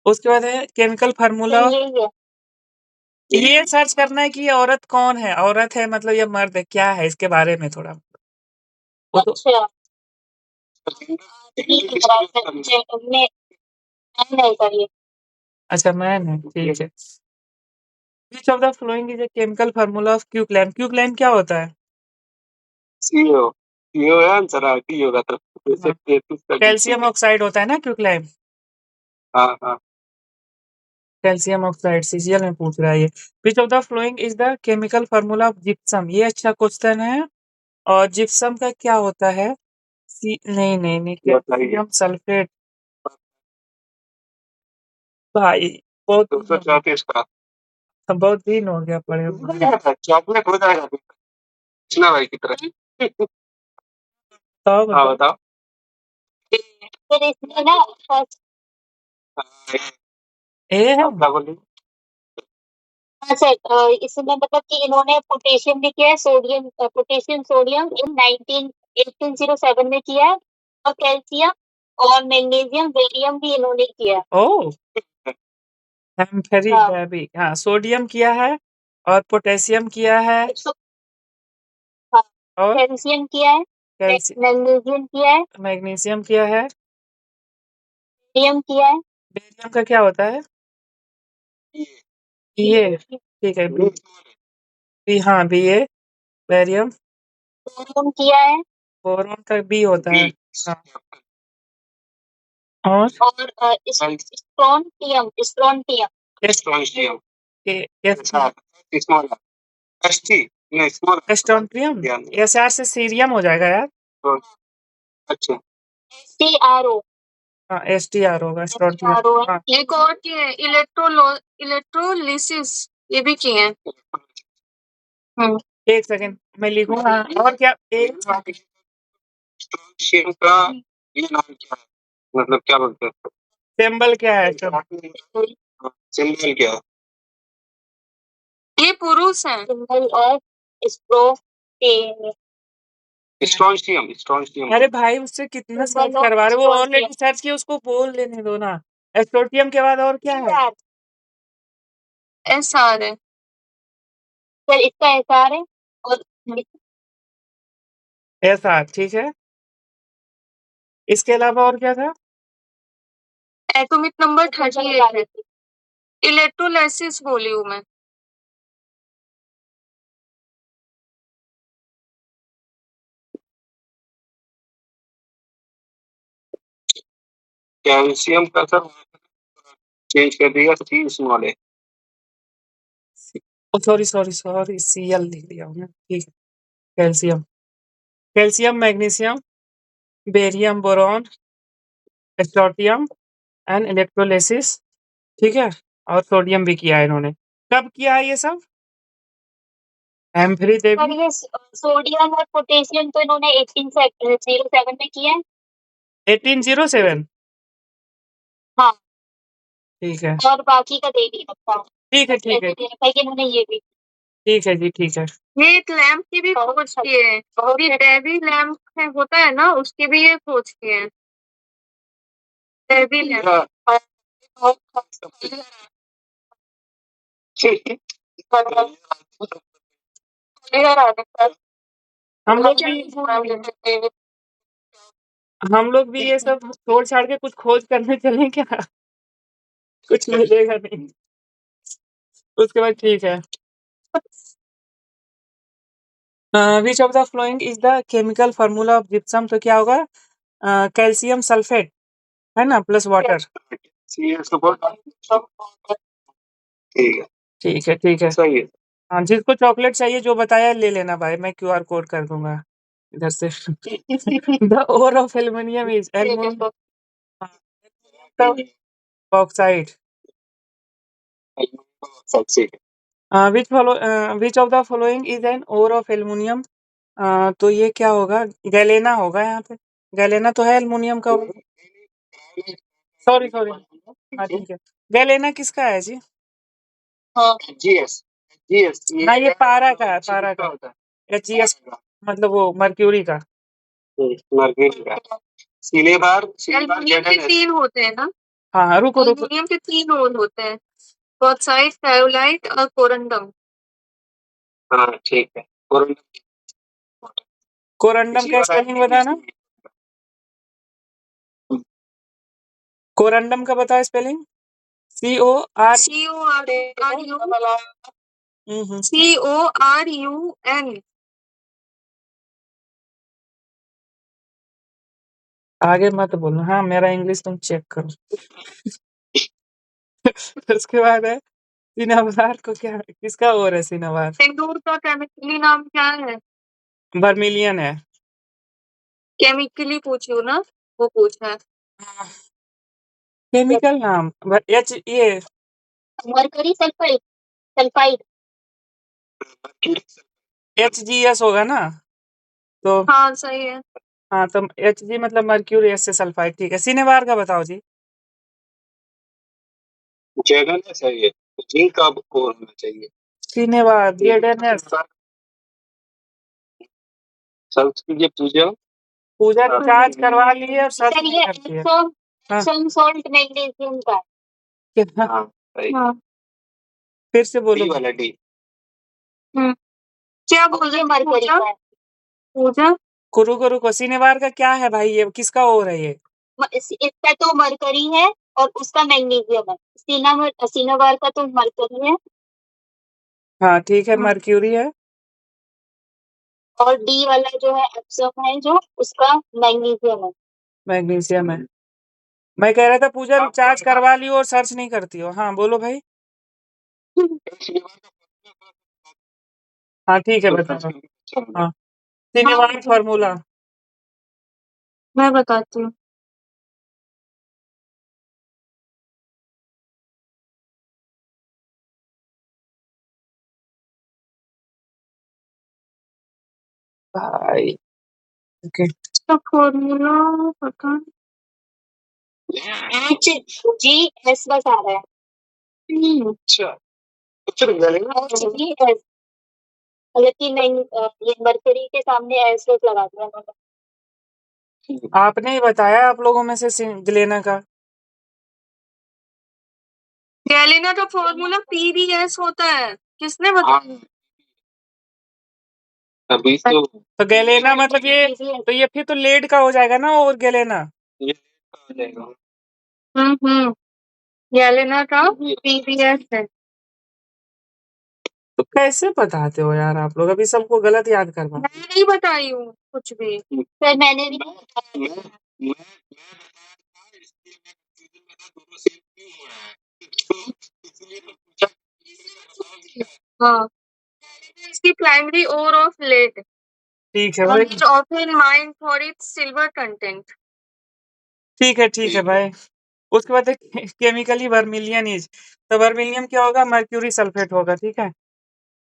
उसके बाद है केमिकल फार्मूला। यही है। ये सर्च करना है कि ये औरत कौन है, औरत है मतलब ये मर्द है, क्या है इसके बारे में थोड़ा। वो तो अच्छा मैं नहीं करिए। अच्छा मैन है, ठीक है। Which of the flowing is a chemical formula of quicklime. Quicklime क्या होता है? सीओ सीओ है आंसर, टी होगा तो जैसे हाँ, 33 का कैल्शियम ऑक्साइड होता है ना क्यूक्लैम। हाँ हाँ। कैल्शियम ऑक्साइड सीजीएल में पूछ रहा है ये। विच of the flowing is the chemical formula of gypsum. ये अच्छा क्वेश्चन है। और जिप्सम का क्या होता है? नहीं नहीं नहीं, कैल्शियम सल्फेट। भाई बहुत दिन हो गया, 234 का बहुत दिन हो गया पढ़े हुए। चॉकलेट हो जाएगा कृष्णा भाई की तरह। बताओ हाँ बताओ। बताओ। फिर इसमें ना फर्स्ट ए है। आप क्या बोलिए? अच्छा इसमें मतलब कि इन्होंने पोटेशियम भी किया है, सोडियम पोटेशियम सोडियम इन 1807 में किया है, और कैल्शियम और मैग्नीशियम बेरियम भी इन्होंने किया। ओह एम्फेरिक हाँ। बैबी, हाँ सोडियम किया है और पोटेशियम किया है हाँ, और कैल्शियम किया है, मैग्नीशियम किया है, मैग्नीशियम किया है। बेरियम किया है, बेरियम का क्या होता है? ये ठीक है बी, हाँ बी ए बेरियम। बोरोन किया है बोरॉन का बी होता है। हाँ और और strontium strontium strontium strontium, S R से सीरियम हो जाएगा यार। अच्छा STRO हाँ एस टी आर होगा स्टोन्ट्रियम। STRO हाँ एक और किए इलेक्ट्रोलिसिस, ये भी किए हैं। एक सेकंड मैं लिखूंगा। और क्या एक स्ट्रॉन्शियम का ये नाम क्या है, मतलब क्या बोलते हैं, सिंबल क्या है? सिंबल क्या है? ये पुरुष है। सिंबल ऑफ स्प्रो स्ट्रॉन्शियम अरे भाई उससे कितना सर्च करवा रहे हो? वो ऑलरेडी सर्च किया, उसको बोल लेने दो ना। एस्टोटियम के बाद और क्या है? SR है सर, इसका SR है और ऐसा ठीक है। इसके अलावा और क्या था? एटॉमिक नंबर 38 है। इलेक्ट्रोलाइसिस बोली हूँ मैं। कैल्शियम का सर चेंज कर दिया सी स्मॉल है। सॉरी सॉरी सॉरी सीएल लिख दिया हूँ ठीक है। Calcium, calcium magnesium barium boron strontium and electrolysis, ठीक है। और सोडियम भी किया है इन्होंने। कब किया है ये सब? एम्फरी देवी ये सोडियम और पोटेशियम तो इन्होंने 1807 में किया है। 1807 हाँ ठीक है और बाकी का दे नहीं रखा। ठीक है ठीक है ऐसे दे रखा है कि इन्होंने ये भी। ठीक है जी ठीक है। ये एक लैंप की भी खोज की है। अभी डेवी लैंप है होता है ना, उसकी भी ये खोज की है। डेवी लैंप हम लोग भी ये सब छोड़ छाड़ के कुछ खोज करने चलें क्या? कुछ मिलेगा नहीं उसके बाद ठीक है। Which of the flowing is the chemical formula of gypsum, तो क्या होगा? कैल्शियम सल्फेट है ना प्लस वाटर। ठीक है ठीक है ठीक है सही है। हाँ जिसको चॉकलेट चाहिए जो बताया ले लेना भाई, मैं क्यूआर कोड कर दूंगा इधर से। The ore of aluminium is aluminium oxide. Which of the following is an ore of aluminium, तो ये क्या होगा? गैलेना होगा यहाँ पे। गैलेना तो है एल्युमिनियम का। सॉरी सॉरी हाँ ठीक है। गैलेना किसका है जी? हाँ जीएस जीएस हाँ ये पारा का है, पारा का। एचजीएस मतलब वो मर्क्यूरी का। मर्क्यूरी का। सिलेबार एल्युमिनियम के 3 होते हैं ना। हाँ हाँ रुको रुको एल्युमिनियम के 3 ओर होते हैं, बॉक्साइट, थायोलाइट और कोरंडम। हाँ ठीक है। कोरंडम का स्पेलिंग बताना। कोरंडम का बताओ स्पेलिंग। COR CORUN। आगे मत बोलो, हाँ मेरा इंग्लिश तुम चेक करो। उसके बाद है सिनाबार को क्या, किसका और है सिनाबार? सिंदूर का केमिकली नाम क्या है? बर्मिलियन है। केमिकली पूछू ना, वो पूछा है। केमिकल नाम एच ये मरकरी सल्फाइड सल्फाइड। HGS होगा ना तो। हाँ सही है। हाँ तो Hg मतलब मर्क्यूरी, एस से सल्फाइड, ठीक है। सिनेबार का बताओ जी। जगह है सही है। जिंक का कोर होना चाहिए। सिनेबार जेडएनएस सर्च कीजिए पूजा। पूजा रिचार्ज करवा ली है और सर्च सर नहीं ये करती है। एप्सम हाँ। एप्सम सॉल्ट मैग्नीशियम का है। कितना? हाँ right. हाँ फिर से बोलो। डी वाला डी। क्या बोल रहे मरकरी का है। पूजा कुरु गुरु को सिनेवार का क्या है भाई, ये किसका ओर है ये? इसका तो मरकरी है और उसका मैग्नीशियम है। सिनेवार का तो मरकरी है हाँ ठीक है, मर्क्यूरी है। और डी वाला जो है एप्सम है जो उसका मैग्नीशियम है। मैग्नीशियम है। मैं कह रहा था पूजा रिचार्ज करवा ली हो और सर्च नहीं करती हो। हाँ बोलो भाई। हाँ ठीक है बताओ। हाँ सिनेवार फॉर्मूला मैं बताती हूँ। भाई। ओके इसका फॉर्मूला पता एच जी एस बस आ रहा है। अच्छा कुछ रुक जाएगा एच जी एस लेकिन नहीं ये मरकरी के सामने एस बस लगा दिया मैंने। आपने ही बताया आप लोगों में से ग्लेना का। गैलिना का फॉर्मूला पीबीएस होता है। किसने बताया? अभी तो गैलेना मतलब ये, तो ये फिर तो लेड का हो जाएगा ना, और गैलेना। ये आ जाएगा। गैलिना का पीबीएस है। तो कैसे बताते हो यार आप लोग, अभी सबको गलत याद करवा। मैं नहीं बताई हूँ कुछ भी। सर मैंने भी नहीं बताया। मैं बताया था इसलिए मैं कंफ्यूजन में था दोनों सेम क्यों हो रहा है तो इसलिए मैं पूछा बताओ क्या। हाँ इसकी प्राइमरी ओर ऑफ लेड ठीक है and भाई। it's often mined for its silver content. ठीक है भाई। उसके बाद केमिकली वर्मिलियन इज, तो वर्मिलियम क्या होगा, मर्क्यूरी सल्फेट होगा। ठीक है।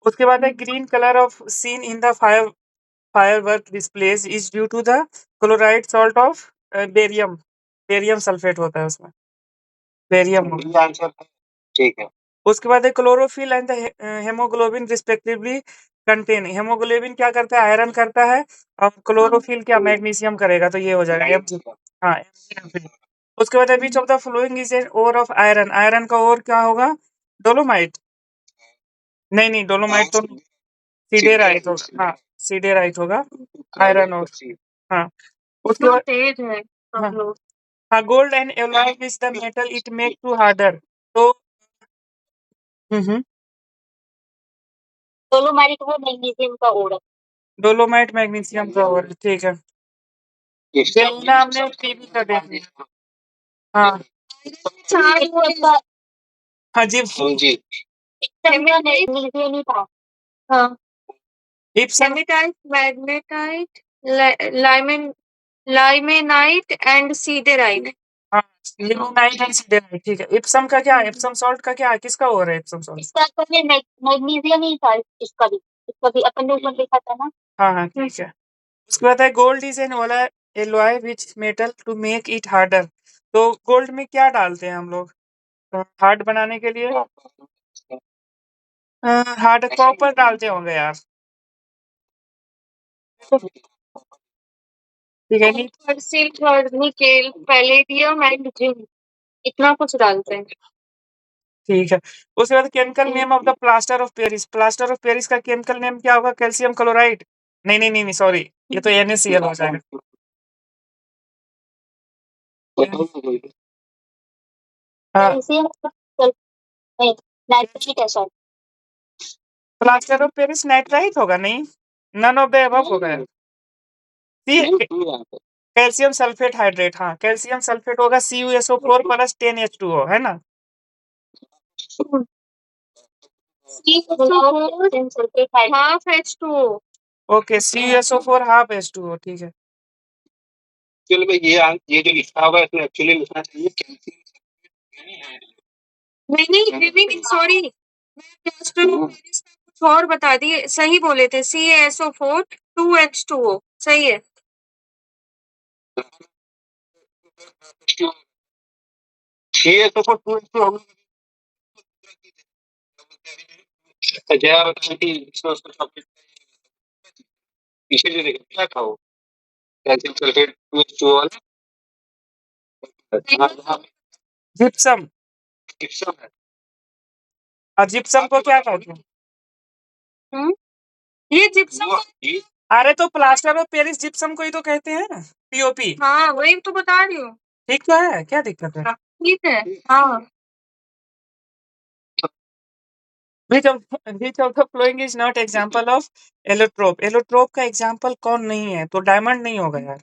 उसके बाद है green colour of seen in the firework displays is due to the chloride salt of barium. Barium sulphate होता है उसमें, बेरियम होगा। ये आंसर है ठीक है। उसके बाद है chlorophyll and haemoglobin respectively contain. Haemoglobin क्या करता है, आयरन करता है, और क्लोरोफिल क्या मैग्नीशियम करेगा, तो ये हो जाएगा Mg। हाँ Mg। उसके बाद है which of the flowing is an ore of iron. Iron का ओर क्या होगा, डोलोमाइट। नहीं डोलोमाइट तो सीडेराइट होगा। हाँ सीडेराइट होगा आयरन और। हाँ उसके बाद तेज है हाँ सब लोग। हाँ gold and alloy which the metal it make to harder. तो हम्म डोलोमाइट वो मैग्नीशियम का ओर है। डोलोमाइट मैग्नीशियम का ओर, ठीक है। गैलिना हमने टीवी का देख लिया। हाँ चार ओर का हाँ जी। जी मैग्नीशियम ही था। हाँ इप्सम हेमेटाइट मैग्नेटाइट लाइमेन लाइमेनाइट एंड सीडेराइट। हाँ लिमोनाइट एंड सीडेराइट, ठीक है। इप्सम का क्या है, इप्सम सॉल्ट का क्या है, किसका ओर है इप्सम सॉल्ट? इसका पहले मैग्नीशियम ही था। इसका भी अपन लोगों ने देखा था ना। हाँ ठीक है। उसके बाद है gold is an alloy which metal to make it harder. तो गोल्ड में क्या डालते हैं हम लोग हार्ड बनाने के लिए? हार्ड कॉपर डालते होंगे यार। ठीक है नहीं। Silver nickel palladium and zinc इतना कुछ डालते हैं। ठीक है। उसके बाद chemical name of the plaster of Paris. Plaster of Paris का केमिकल नेम क्या होगा, कैल्शियम क्लोराइड। नहीं सॉरी, ये तो NaCl हो जाएगा। हाँ कैल्शियम नहीं nitric acid. Plaster of Paris nitrite होगा, नहीं नन ऑफ द अबव होगा। कैल्शियम सल्फेट हाइड्रेट, हाँ कैल्शियम सल्फेट होगा CuSO4 प्लस 10H2O, है ना। Half H2O। Okay CuSO4 half H2O, ठीक है। एक्चुअली में ये जो लिखा हुआ है इसमें एक्चुअली लिखना चाहिए कैल्शियम। नहीं सॉरी प्लास्टर ऑफ पेरिस का कुछ और बता दिए। सही बोले थे CaSO4 2H2O सही है। ये तो कुछ जया बताया कि इसमें उसका टॉपिक पीछे जो देखा क्या था वो कैल्शियम सल्फेट 2H2O वाला। हाँ, जिप्सम। जिप्सम है। और जिप्सम को क्या कहते हैं? ये जिप्सम ये अरे तो प्लास्टर ऑफ पेरिस जिप्सम को ही तो कहते हैं, पीओपी। हाँ वही तो बता रही हूँ। ठीक तो है, क्या दिक्कत है? ठीक है। हाँ Which of the following is not example of allotrope? Allotrope का एग्जाम्पल कौन नहीं है? तो डायमंड नहीं होगा यार।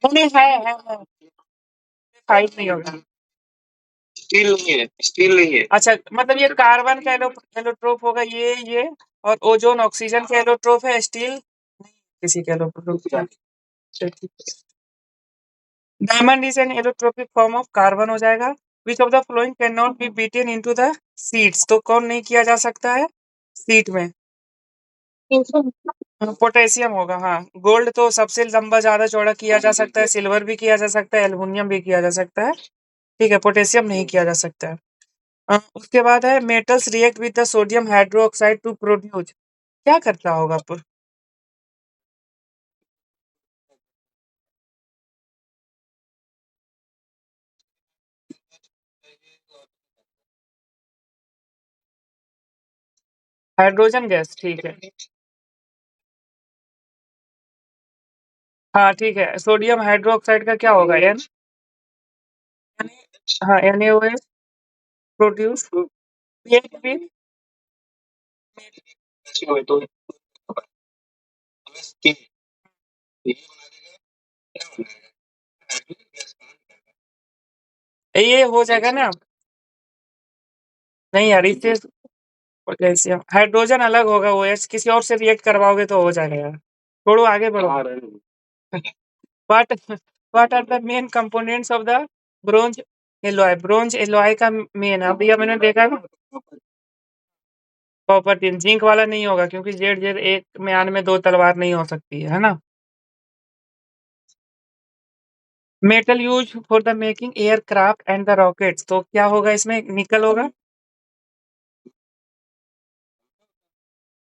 नहीं है। फाइव नहीं होगा। स्टील नहीं है, स्टील नहीं है। अच्छा, मतलब ये कार्बन का एलोट्रोप होगा, ये और ओजोन ऑक्सीजन का एलोट्रोप है, स्टील नहीं किसी का allotrope. Diamond is an allotropic form of carbon हो जाएगा। विच of the flowing can not be beaten into the seeds? तो कौन नहीं किया जा सकता है सीट में? पोटेशियम होगा। हाँ, गोल्ड तो सबसे लंबा ज्यादा चौड़ा किया जा सकता है, सिल्वर भी किया जा सकता है, एल्युमिनियम भी किया जा सकता है। ठीक है, पोटेशियम नहीं किया जा सकता है। उसके बाद है metals react with the sodium hydroxide to produce. क्या करता होगा हाइड्रोजन गैस? ठीक है, हाँ ठीक है। सोडियम हाइड्रोक्साइड का क्या होगा? एन। हाँ, NaOH प्रोड्यूस रिएक्ट विद तो स्टील ये बना देगा, क्या बनाएगा? हाइड्रोजन गैस बना देगा। ये हो जाएगा ना? नहीं यार, इससे पोटेशियम हाइड्रोजन अलग होगा, OH किसी और से रिएक्ट करवाओगे तो हो जाएगा यार। थोड़ा आगे बढ़ो। What what are the main components of the bronze alloy? Bronze alloy का मेन, अभी मैंने देखा ना, कॉपर टिन। जिंक वाला नहीं होगा क्योंकि जेड जेड एक म्यान में दो तलवार नहीं हो सकती है ना। Metal use for the making aircraft and the rockets, तो क्या होगा इसमें? निकल होगा।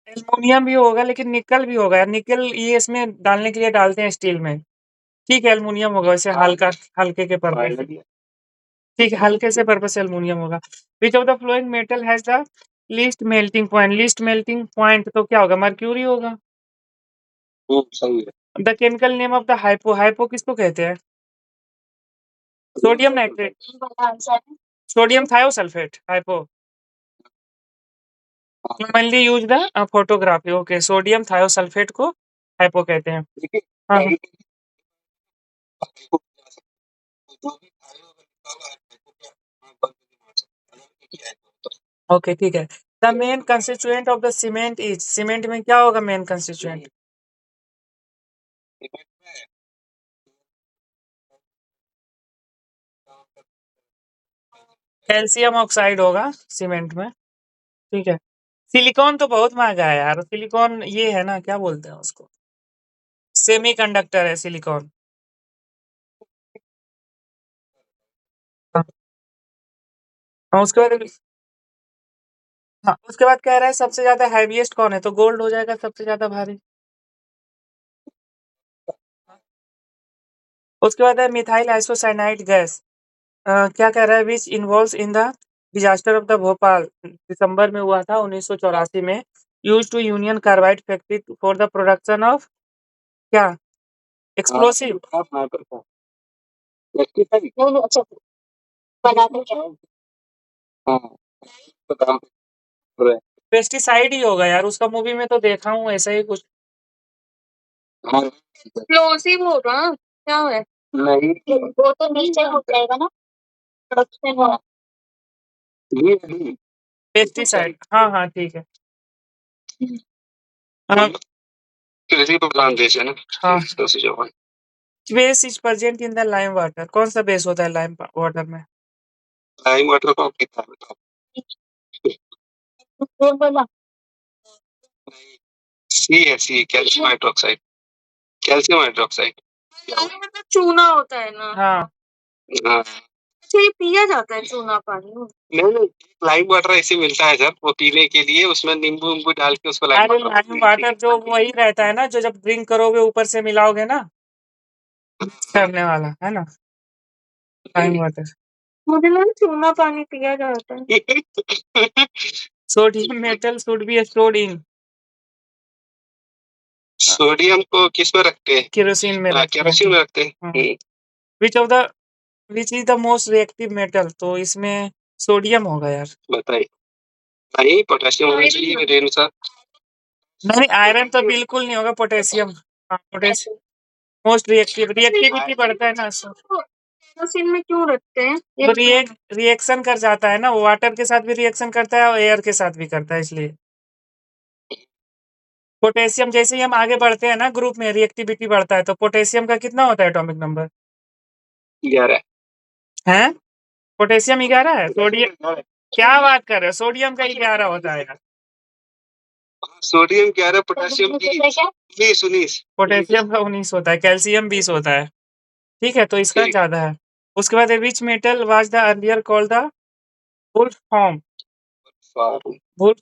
एल्युमिनियम भी होगा लेकिन निकल भी होगा। निकल ये इसमें डालने के लिए डालते हैं स्टील में। ठीक है, एल्युमिनियम होगा वैसे, हल्का हल्के के पर्पज। ठीक है, हल्के से पर्पज से एल्युमिनियम होगा। विच of the flowing metal has the least melting point? Least melting point तो क्या होगा? मर्क्यूरी होगा। सही है। The chemical name of the hypo? Hypo किसको कहते हैं? Sodium nitrate, sodium thiosulphate, hypo. commonly use the photography। Okay, sodium thiosulphate को हाइपो कहते हैं। हाँ हाँ, ओके ठीक है। The main constituent of the cement is? Cement में क्या होगा मेन कंस्टिट्यूएंट? कैल्शियम ऑक्साइड होगा सीमेंट में। ठीक है। सिलिकॉन तो बहुत महंगा है यार। सिलिकॉन ये है ना, क्या बोलते हैं उसको? सेमीकंडक्टर है सिलिकॉन। हाँ, हाँ, उसके बाद हाँ, उसके बाद कह रहा है सबसे ज्यादा हैवीएस्ट कौन है? तो गोल्ड हो जाएगा सबसे ज्यादा भारी। उसके बाद है मिथाइल आइसोसाइनाइड गैस। क्या कह रहा है? Which involves in the disaster of the Bhopal, दिसंबर में हुआ था 1984 में। Use to Union Carbide factory for the production of क्या? एक्सप्लोसिव। पेस्टिसाइड ही होगा यार, उसका मूवी में तो देखा हूँ ऐसा ही कुछ। एक्सप्लोसिव होगा क्या है? नहीं, वो तो नीचे हो जाएगा ना प्रोडक्शन में। पेस्टिसाइड, हाँ हाँ ठीक है। कृषि प्रधान देश है ना। हाँ, तो से जो है base is present in the lime water. कौन सा बेस होता है लाइम वाटर में? लाइम वाटर को कितना बताओ? C calcium hydroxide, calcium hydroxide. मतलब चूना होता है ना। हाँ, हाँ, अच्छा ये पिया जाता है चूना पानी? नहीं, लाइम वाटर ऐसे मिलता है सर, वो पीने के लिए उसमें नींबू डाल के उसको लाइम अरे वाटर लाइम वाटर जो वही रहता है ना, जो जब ड्रिंक करोगे ऊपर से मिलाओगे ना, मिक्स करने वाला है ना, लाइम वाटर। मुझे लगा चूना पानी पिया जाता है। Sodium metal should be stored in sodium को किस में रखते हैं? केरोसिन में रखते केरोसिन में रखते हैं। हैं। Which is the most reactive metal, तो इसमें सोडियम होगा यार। बताइए। नहीं, पोटेशियम होना चाहिए मेरे अनुसार। नहीं, आयरन तो बिल्कुल नहीं होगा, पोटेशियम। हाँ, पोटेशियम मोस्ट रिएक्टिविटी बढ़ता है ना, केरोसिन में क्यों रखते हैं? तो रिएक्शन कर जाता है ना, वाटर के साथ भी रिएक्शन करता है और एयर के साथ भी करता है, इसलिए पोटेशियम जैसे ही हम आगे बढ़ते हैं ना ग्रुप में, रिएक्टिविटी बढ़ता है, तो पोटेशियम का कितना होता है एटॉमिक नंबर? 11 है पोटेशियम 11 है, सोडियम क्या बात कर रहे हो, सोडियम का 11 होता है यार। Sodium 11, potassium 19। पोटेशियम का 19 होता है, कैल्शियम 20 होता है। ठीक है, तो इसका ठीक। ज्यादा है। उसके बाद which metal was the earlier called the wolf form? Wolf,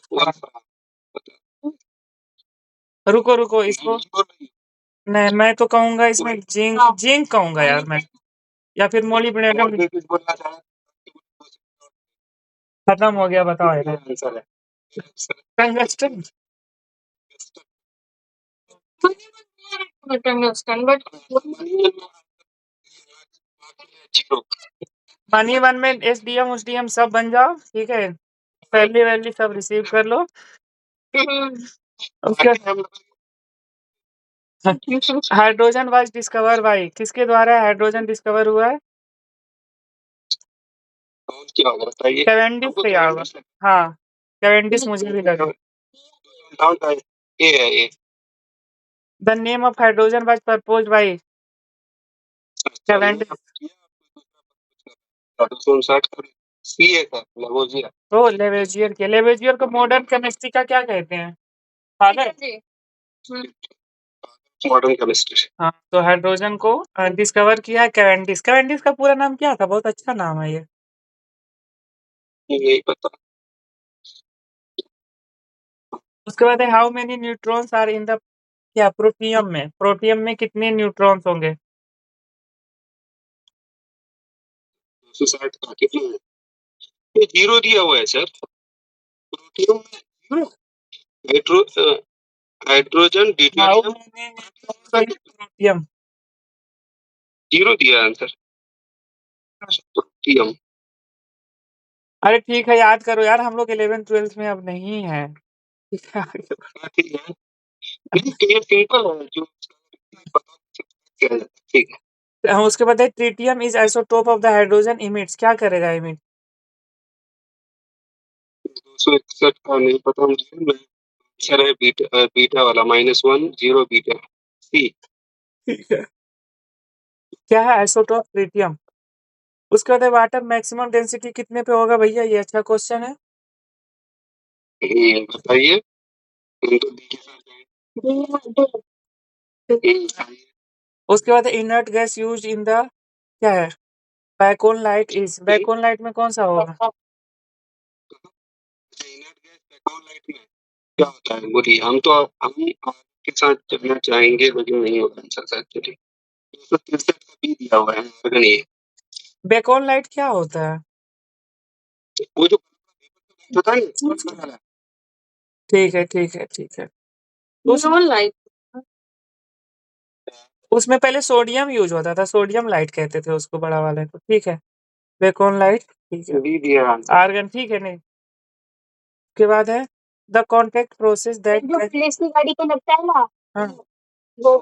रुको इसको, नहीं मैं तो कहूंगा इसमें जिंक कहूंगा यार मैं, या फिर मोलिब्डेनम। खत्म हो गया, बताओ यार। आंसर है tungsten. Tungsten, but money one में एसडीएम उसडीएम सब बन जाओ, ठीक है, सैलरी वैलरी सब रिसीव कर लो। उसके हाइड्रोजन वाज डिस्कवर बाय, किसके द्वारा हाइड्रोजन डिस्कवर हुआ है? क्या होगा बताइए। कैवेंडिश से यार। हाँ, कैवेंडिश मुझे भी लगा। ये है ये। The name of hydrogen was proposed by Cavendish. C है सर, लेवोजिया। ओ लेवेजियर के, लेवेजियर को मॉडर्न केमिस्ट्री का क्या कहते हैं? फादर। Modern chemistry. हाँ, तो हाइड्रोजन को डिस्कवर किया है कैवेंडिश। कैवेंडिश का पूरा नाम क्या था? बहुत अच्छा नाम है ये। नहीं पता। उसके बाद है how many neutrons are in the, क्या प्रोटियम में, प्रोटियम में कितने न्यूट्रॉन्स होंगे? 260 का कितना है? ये जीरो दिया हुआ है सर। प्रोटियम में zero. Hydrogen how deuterium many neutrons in protium? Zero दिया आंसर। प्रोटियम। अरे ठीक है, याद करो यार, हम लोग 11th 12th में अब नहीं है। ठीक है। नहीं, ये सिंपल है जो पता क्या है। ठीक है। हम उसके बाद है tritium is isotope of the hydrogen emits, क्या करेगा इमिट? 261 का नहीं पता मुझे। मैं सर है बीटा वाला -1 0 बीटा सी। ठीक है, क्या है आइसोटोप ट्रिटियम। उसके बाद है वाटर मैक्सिमम डेंसिटी कितने पे होगा भैया? ये अच्छा क्वेश्चन है। बताइए। हम तो डी के साथ जाएंगे। उसके बाद inert gas use in the, क्या है, बैकोन लाइट इज, बैकोन लाइट में कौन सा होगा? इनर्ट गैस बैकग्राउंड लाइट में क्या होता है बोलिए। हम आपके साथ चलना चाहेंगे लेकिन नहीं होगा आंसर सर। चलिए 263 का बी दिया हुआ है, अगर ये बैकोन लाइट क्या होता है? वो जो पता नहीं। ठीक है ठीक है ठीक है। लाइट उसमें पहले सोडियम यूज होता था, सोडियम लाइट कहते थे उसको, बड़ा वाले को। ठीक है, बेकोन लाइट, ठीक है। बी दिया आंसर। आर्गन, ठीक है। नहीं, उसके बाद है द कॉन्टैक्ट प्रोसेस दैट, जो पुलिस की गाड़ी पे लगता है ना, हाँ, वो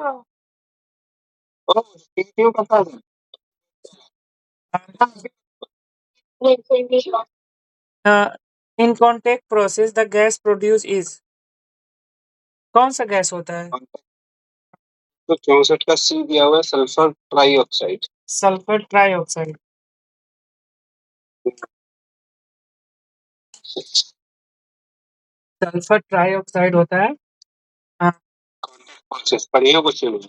क्यों पता है? In contact process the gas produce is, कौन सा गैस होता है? तो 64 का सी दिया हुआ है, sulphur trioxide. Sulphur trioxide. Sulphur trioxide होता है। हाँ, प्रोसेस पढ़िए क्वेश्चन में।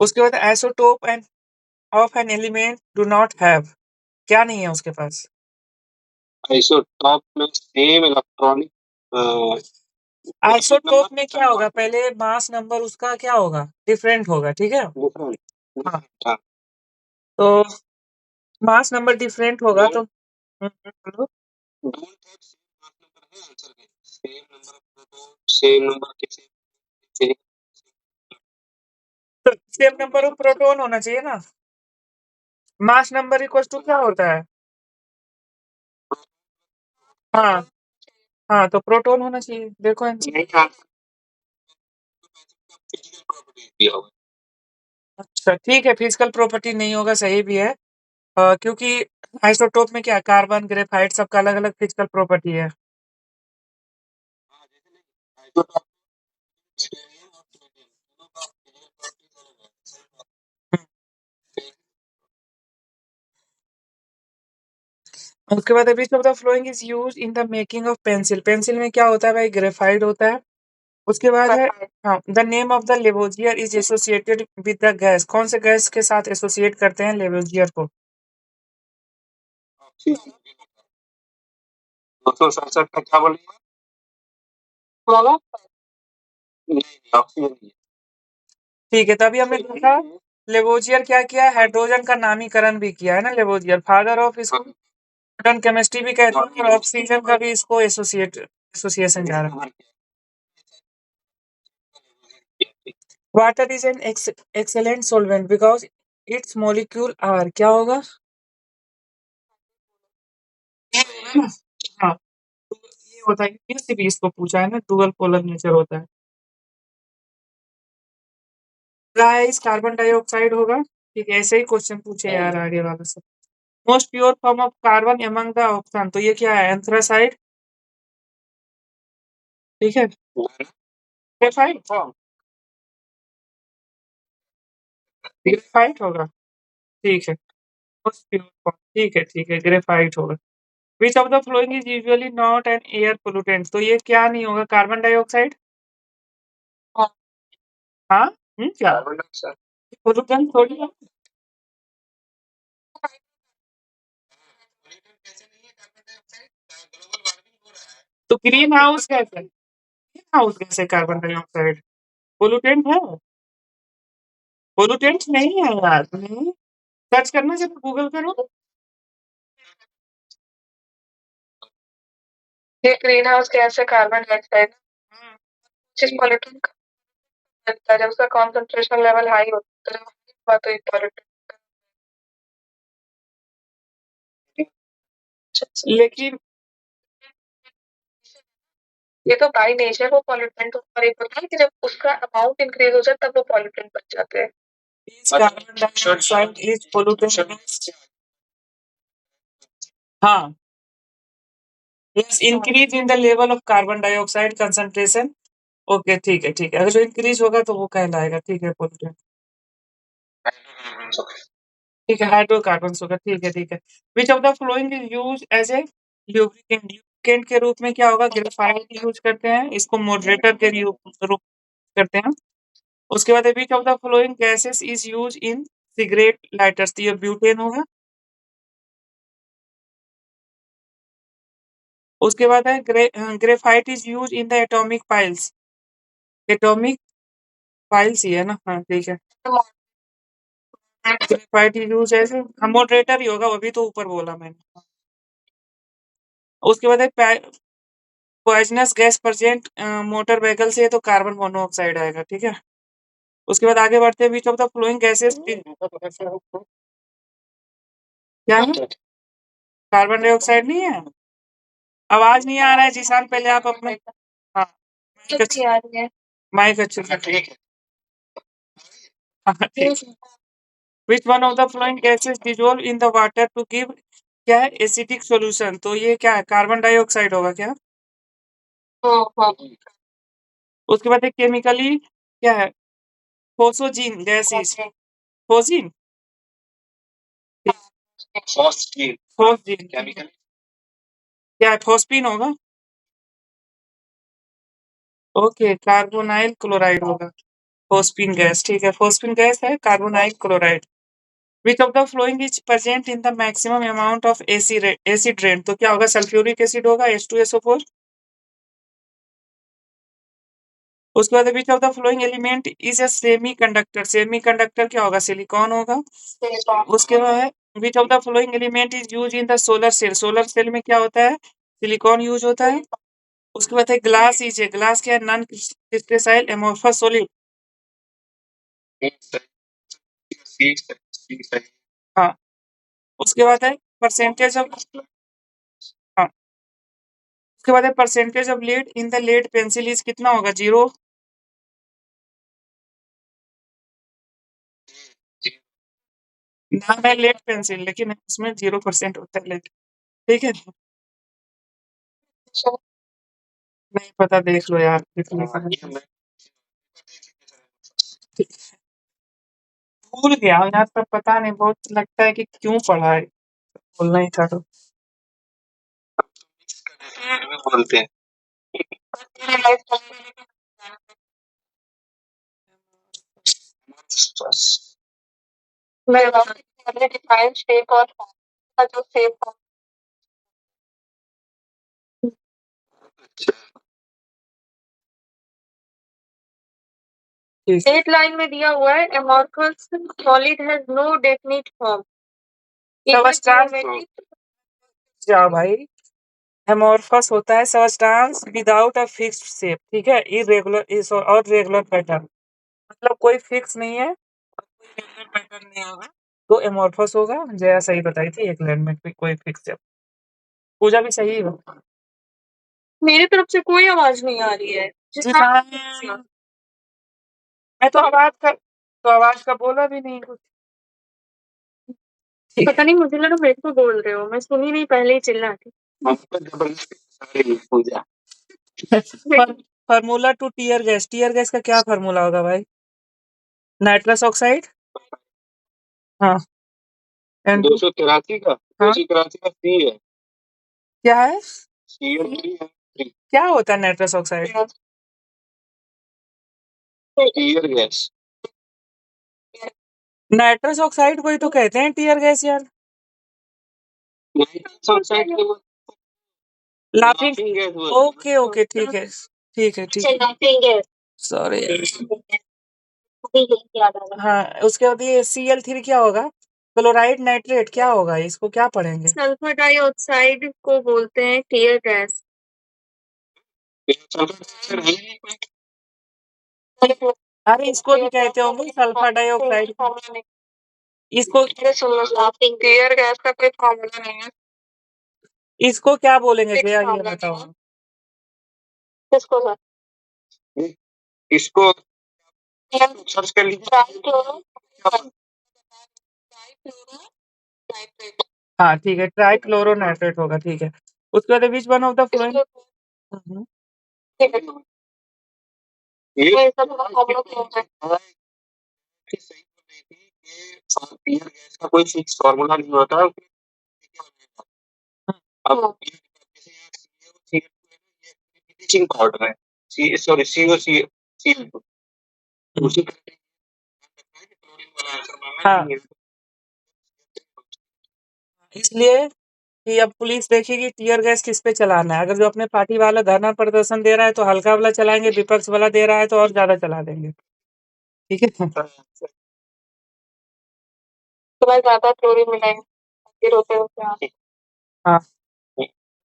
उसके बाद isotope end of an element do not have, क्या नहीं है उसके पास? आइसोटॉप में सेम इलेक्ट्रॉनिक आइसोटोप में क्या होगा, पहले मास नंबर उसका क्या होगा, डिफरेंट होगा, ठीक है। डिफरेंट। हाँ हाँ तो मास नंबर डिफरेंट होगा तो बोलो। Don't have same mass number है आंसर में, same number of proton, same number तो सेम नंबर ऑफ प्रोटॉन होना चाहिए ना। मास नंबर इक्वल टू क्या होता है? हाँ हाँ, तो प्रोटॉन होना चाहिए, देखो आंसर। नहीं था, फिजिकल प्रॉपर्टी दिया होगा। अच्छा ठीक है, फिजिकल प्रॉपर्टी नहीं होगा, सही भी है। क्योंकि आइसोटोप में क्या, कार्बन ग्रेफाइट सबका अलग अलग फिजिकल प्रॉपर्टी है। आइसोटॉप उसके बाद which of the flowing is use in the making of pencil, pencil में क्या होता है भाई, ग्रेफाइट होता है। उसके बाद है हाँ, the name of the Lavoisier is associated with the gas, कौन से गैस के साथ एसोसिएट करते हैं लेवोजियर को? 267 का क्या बोलेंगे? नहीं ऑक्सीजन नहीं। ठीक है, तभी हमने देखा लेवोजियर क्या किया, हाइड्रोजन का नामीकरण भी किया है ना, लेवोजियर फादर ऑफ इसको मॉडर्न केमिस्ट्री भी कहते हैं, और ऑक्सीजन का भी इसको एसोसिएशन जा रहा है। Water is an excellent solvent because its molecule are, क्या होगा? हाँ तो ये होता है, इससे भी इसको पूछा है ना, डुअल पोलर नेचर होता है। राइस कार्बन डाइऑक्साइड होगा, ठीक है, ऐसे ही क्वेश्चन पूछे यार आगे वाला सब। Most pure form of carbon among the ऑक्सान, तो ये क्या है, एंथ्रासाइड, ठीक है। ग्रेफाइट, ग्रेफाइट होगा, ठीक है। मोस्ट प्योर फॉर्म, ठीक है, ग्रेफाइट होगा। विच of the following is usually not an air pollutant, तो ये क्या नहीं होगा, कार्बन डाइऑक्साइड। हाँ क्या पोल्यूटेंट थोड़ी है। तो ग्रीन हाउस गैस है, ग्रीन हाउस गैस है कार्बन डाइऑक्साइड, पोल्यूटेंट है? पोल्यूटेंट नहीं है यार, नहीं, सर्च करना जब गूगल करो। ये ग्रीन हाउस गैस है कार्बन डाइऑक्साइड, जिस पॉल्यूटेंट का बनता है, जब उसका कॉन्सेंट्रेशन लेवल हाई होता है तो ये पॉल्यूटेंट। लेकिन ये तो बाय नेचर वो पॉल्यूटेंट, और एक होता है कि जब उसका अमाउंट इंक्रीज हो जाए तब वो पॉल्यूटेंट बन जाते हैं। कार्बन डाइऑक्साइड इज पोल्यूटेंट, हाँ yes, increase in the level of carbon dioxide concentration. Okay ठीक है, अगर जो इंक्रीज होगा तो वो कहलाएगा, ठीक है, पोल्यूटेंट, ठीक है, हाइड्रोकार्बन होगा, ठीक है। Which of the flowing is use as a lubricant, lubricant के रूप में क्या होगा, ग्रेफाइट यूज करते हैं, इसको मॉडरेटर के रूप करते हैं। उसके बाद which of the flowing gases is use in cigarette lighters, तो ये ब्यूटेन होगा। उसके बाद है graphite is use in the atomic piles, atomic piles ही है ना, हाँ ठीक है। Graphite is use as moderator ही होगा, वो भी तो ऊपर बोला मैंने। उसके बाद है poisonous gas present motor vehicle से, तो कार्बन मोनोऑक्साइड आएगा, ठीक है। उसके बाद आगे बढ़ते हैं, विच ऑफ द फ्लोइंग गैसेस क्या है, कार्बन डाइऑक्साइड नहीं है। आवाज नहीं आ रहा है जिसान, पहले आप अपने हाँ माइक अच्छे से, ठीक है, हाँ ठीक। Which one of the flowing gases dissolve in the water to give, क्या है, एसिडिक सॉल्यूशन, तो ये क्या है, कार्बन डाइऑक्साइड होगा क्या? उसके बाद एक केमिकली क्या है, फोसोजीन गैस इज, फोजिन, फोस्जीन केमिकल क्या है, फोस्पीन होगा, ओके, कार्बोनाइल क्लोराइड होगा, फोस्पीन गैस, ठीक है, फोस्पीन गैस है carbonyl chloride. Which of the flowing is present in the maximum amount of acid rain, तो क्या होगा? सल्फ्यूरिक एसिड होगा H2SO4। उसके बाद which of the flowing element is a semiconductor, semiconductor क्या होगा? सिलिकॉन होगा। उसके बाद which of the flowing element is use in the solar cell, solar cell में क्या होता है? सिलिकॉन यूज होता है। उसके बाद है ग्लास इज ए, ग्लास क्या है? Non crystalline amorphous solid. हाँ, उसके बाद है परसेंटेज ऑफ, हाँ, उसके बाद है percentage of lead in the lead pencil is कितना होगा? 0। नाम है लेड पेंसिल, लेकिन उसमें 0% होता है लेड। ठीक है, नहीं पता, देख लो यार। भूल गया हूँ यार, पर पता नहीं, बहुत लगता है कि क्यों पढ़ा है, बोलना ही था तो। बोलते हैं। डिफाइन शेप और फॉर्म का जो शेप। ठीक, स्ट्रेट लाइन में दिया हुआ है amorphous solid has no definite form. जाओ भाई। एमोर्फस होता है substance without a fixed shape, ठीक है, इरेगुलर और रेगुलर पैटर्न, मतलब कोई फिक्स नहीं है, कोई रेगुलर पैटर्न नहीं होगा, तो एमोर्फस होगा। जया सही बताई थी, एक लाइन में कोई फिक्स शेप। पूजा भी सही है। मेरी तरफ से कोई आवाज नहीं आ रही है। मैं तो आवाज का बोला भी नहीं कुछ। पता नहीं, मुझे लगा मेरे को बोल रहे हो, मैं सुनी नहीं, पहले ही चिल्ला थी। Puja formula to tear gas, tear gas का क्या फार्मूला होगा भाई? नाइट्रस ऑक्साइड, हाँ, एंड 283 का, हाँ, 283 का सी है। क्या है? CL3 है। क्या होता है nitrous oxide? Tear gas. Nitrous oxide को ही तो कहते हैं टीयर गैस यार। नाइट्रस ऑक्साइड के लाफिंग, गैस ओके ओके, ठीक है ठीक है ठीक है, लाफिंग गैस। सॉरी। हाँ, उसके बाद ये Cl3 क्या होगा? क्लोराइड नाइट्रेट क्या होगा? इसको क्या पढ़ेंगे? सल्फर डाइऑक्साइड को बोलते हैं टीयर गैस। अरे इसको भी कहते होंगे सल्फर डाइऑक्साइड, इसको टीयर गैस का कोई फॉर्मूला नहीं है। इसको क्या बोलेंगे जया, ये बताओ। किसको सर? इसको सर्च कर लीजिए। हाँ ठीक है, ट्राइक्लोरोनाइट्रेट होगा, ठीक है। उसके बाद विच वन ऑफ द फ्लोइंग, ये सब सही बोल रही थी कि टीयर गैस का कोई फिक्स फॉर्मूला नहीं होता। अब ब्लीचिंग पाउडर है, सॉरी CO2 उसी हाँ, इसलिए कि अब पुलिस देखेगी टीयर गैस किस पे चलाना है। अगर जो अपने पार्टी वाला धरना प्रदर्शन दे रहा है तो हल्का वाला चलाएंगे, विपक्ष वाला दे रहा है तो और ज्यादा चला देंगे, ठीक है। तो मैं ज्यादा क्लोरीन मिलाएंगे, फिर होते हाँ,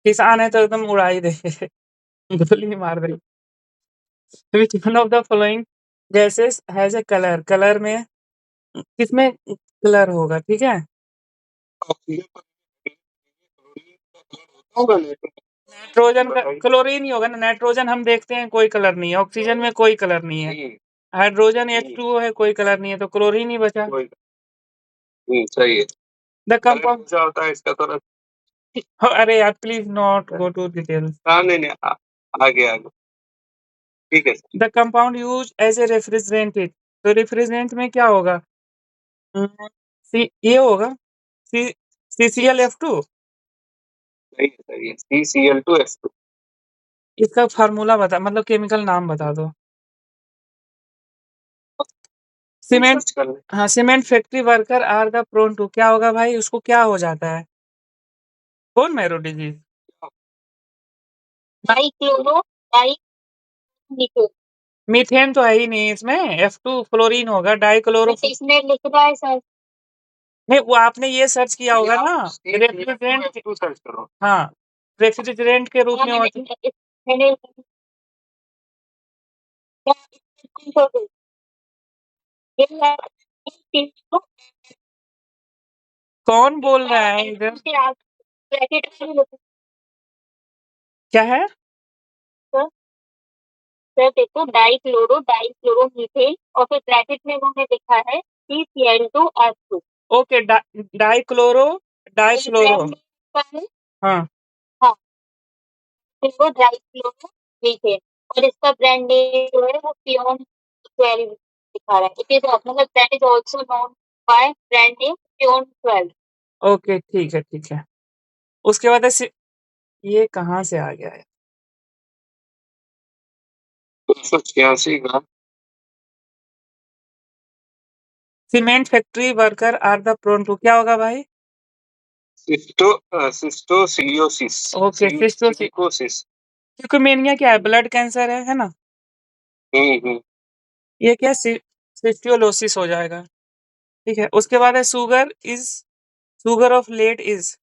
किसान है तो एकदम उड़ा ही देंगे, गोली मार देंगे। विच one of the following gases has a colour, colour में किसमें कलर होगा? ठीक है, नाइट्रोजन का क्लोरीन ही होगा ना, नाइट्रोजन हम देखते हैं कोई कलर नहीं है, ऑक्सीजन में कोई कलर नहीं है, हाइड्रोजन H2O है, कोई कलर नहीं है, तो क्लोरीन ही बचा। सही है। द कंपाउंड, क्या होता है इसका थोड़ा? अरे यार please not go to details. नहीं आगे ठीक है। The compound use as a refrigerant, तो रेफ्रिजरेंट में क्या होगा? ये होगा CClF2। सही है CCl2F2। इसका फार्मूला बता, मतलब केमिकल नाम बता दो। सीमेंट सर्च कर ले। हाँ, cement factory worker are the prone to क्या होगा भाई? उसको क्या हो जाता है? Bone marrow disease. Dichloro dimethane methane तो है ही नहीं इसमें, F2 फ्लोरीन होगा। डाइक्लोरो इसमें लिख रहा है सर। नहीं, वो आपने ये सर्च किया होगा ना, रेफ्रिजरेंट रेफ्रिजरेंट। सर्च करो। हाँ, रेफ्रिजरेंट के रूप में होता है। मैंने कौन बोल रहा है इधर? क्या है? सर देखो डाइक्लोरोमीथेन और फिर ब्रैकेट में उन्होंने लिखा है CCl2H2। ओके, डाइक्लोरो हाँ, हाँ, देखो डाइक्लोरोमीथेन और इसका ब्रांड नेम जो है वो पियोन 12 दिखा रहा है। इट इज मतलब that is also known by brand name Freon 12। Okay, ठीक है, ठीक है। उसके बाद है ये कहाँ से आ गया है? 286 gram. Cement factory worker are the prone to क्या होगा भाई? सिस्टोसिलियोसिस। Okay, silicosis. ल्यूकेमिया क्या है? ब्लड कैंसर है ना? ये क्या सिस्टियोलोसिस हो जाएगा। ठीक है, उसके बाद है sugar of lead is.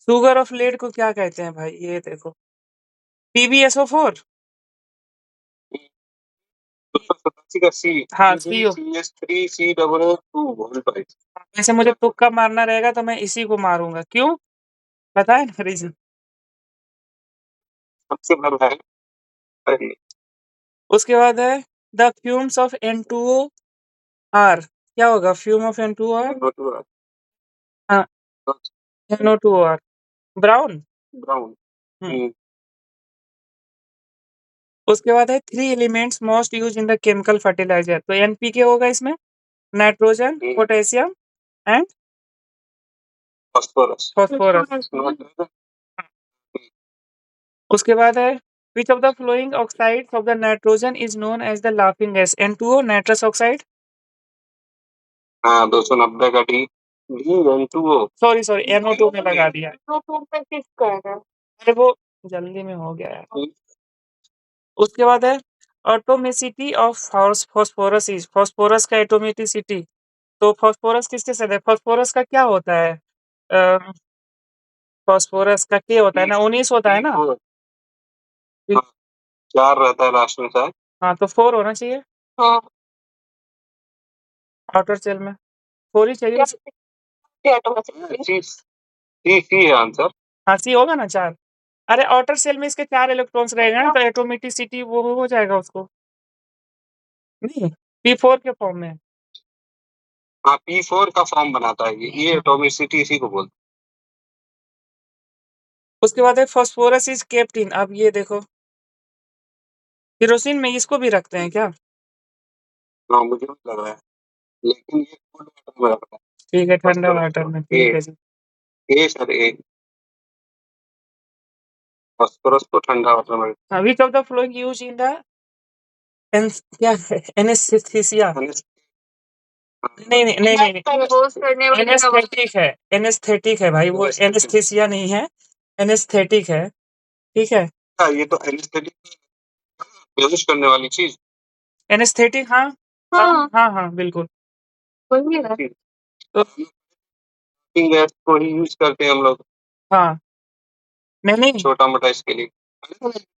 Sugar of lead को क्या कहते हैं भाई? ये देखो, PbSO4। 287 का सी। हाँ, CO। CH3COO2 वैसे मुझे तुक्का मारना रहेगा तो मैं इसी को मारूंगा। क्यों? पता है ना रीजन? सबसे बड़ा है। अरे, उसके बाद है द फ्यूम्स ऑफ N2O क्या होगा? फ्यूम ऑफ N2O NO2 हाँ, NO2 ब्राउन। ब्राउन। उसके बाद है 3 elements most use in the chemical fertiliser. तो NPK होगा इसमें, नाइट्रोजन, पोटेशियम एंड फॉस्फोरस। उसके बाद है which of the flowing oxides of the nitrogen is known as the laughing gas? N2O, nitrous oxide. हाँ, 290 का डी N2O। सॉरी NO2 में लगा दिया। अरे वो जल्दी में हो गया यार। उसके बाद है atomicity of phosphorus is. Phosphorus का एटोमिसिटी, तो फास्फोरस किसके साथ है? फास्फोरस का क्या होता है? फास्फोरस का क्या होता है ना? 19 होता है ना? हाँ, 4 रहता है लास्ट में शायद। हाँ, तो 4 होना चाहिए हाँ, आउटर सेल में। 4 ही चाहिए। सी है आंसर। हाँ, C होगा ना 4। अरे आउटर सेल में इसके 4 इलेक्ट्रॉन्स रहेगा ना, तो एटोमिसिटी वो हो जाएगा उसको। नहीं, P4 के फॉर्म में। हाँ, P4 का फॉर्म बनाता है ये एटॉमिसिटी इसी को बोलते उसके बाद है फास्फोरस इज केप्ट इन। अब ये देखो, केरोसिन में इसको भी रखते हैं क्या? हैं। हाँ, मुझे भी लग रहा है, लेकिन ये कोल्ड वाटर में रखता ठीक है, ठंडा वाटर में। ठीक है जी। है। सर ए फास्फोरस को ठंडा वाटर में हाँ, which of the flowing use in the क्या है? एनेस्थीसिया। नहीं नहीं नहीं नहीं एनेस्थेटिक है। एनेस्थेटिक है भाई, वो एनेस्थीसिया नहीं है, एनेस्थेटिक है। ठीक है, हाँ, ये तो एनेस्थेटिक यूज करने वाली चीज। एनेस्थेटिक। हाँ हाँ। हाँ हाँ, बिल्कुल। वही है। तो गैस को ही यूज करते हैं हम लोग हाँ, नहीं छोटा मोटा इसके लिए।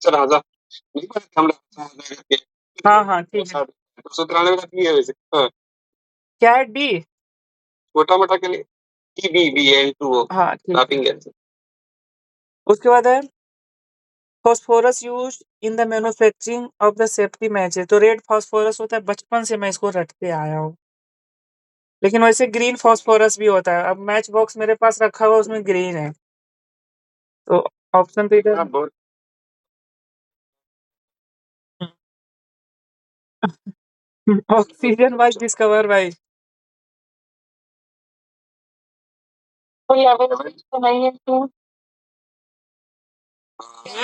चल आजा, नहीं पता हम लोग। हाँ हाँ, ठीक है। 293 का भी है वैसे। हाँ, क्या है? D। छोटा मोटा के लिए BBN2O हाँ, ठीक है। Laughing gas. उसके बाद है phosphorus use in the manufacturing of the safety matches. तो रेड फास्फोरस होता है, बचपन से मैं इसको रटते आया हूँ। लेकिन वैसे ग्रीन फास्फोरस भी होता है। अब मैच बॉक्स मेरे पास रखा हुआ, उसमें ग्रीन है, तो ऑप्शन तो इधर। बहुत ऑक्सीजन वाज डिस्कवर भाई। हो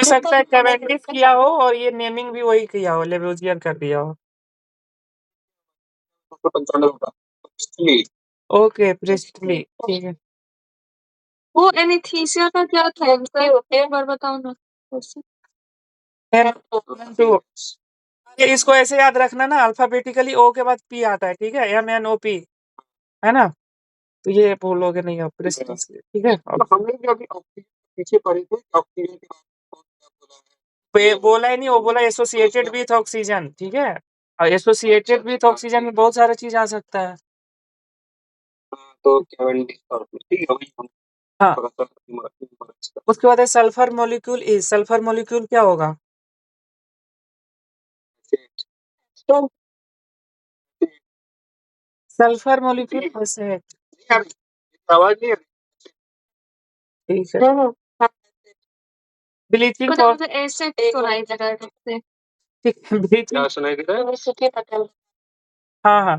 सकता है कैवेंडिश किया हो और ये नेमिंग भी वही किया हो, लेवोजियर कर दिया हो। 295 होगा। Priestley, ओके, प्रिस्टली, ठीक है। वो एनेस्थीसिया का क्या था उसका? एक बार बताओ ना क्वेश्चन। तो ये इसको ऐसे याद रखना ना, अल्फाबेटिकली ओ के बाद पी आता है, ठीक है, MNOP, है ना? तो ये भूलोगे नहीं आप, प्रिस्टली, ठीक है। तो हम लोग जो अभी ऑक्सीजन पीछे पढ़े थे, ऑक्सीजन के बाद कौन सा बोला है? बोला ही नहीं, वो बोला एसोसिएटेड विथ ऑक्सीजन, ठीक है। और एसोसिएटेड विथ ऑक्सीजन में बहुत सारा चीज आ सकता है। हाँ, तो कैवेंडिश फॉर्मूला, ठीक है, वही हम हाँ। थोड़ा सा दिमाग इसका। उसके बाद है sulphur molecule is, sulphur molecule क्या होगा? तो सल्फर मॉलिक्यूल ऐसे है, यार, आवाज नहीं आ रही। ठीक है। देखो ब्लीचिंग कुछ फॉर, मुझे ऐसे सुनाई दे रहा है से। ठीक है, ब्लीचिंग, क्या सुनाई दे रहा है? यूनिवर्सिटी पता हाँ हाँ,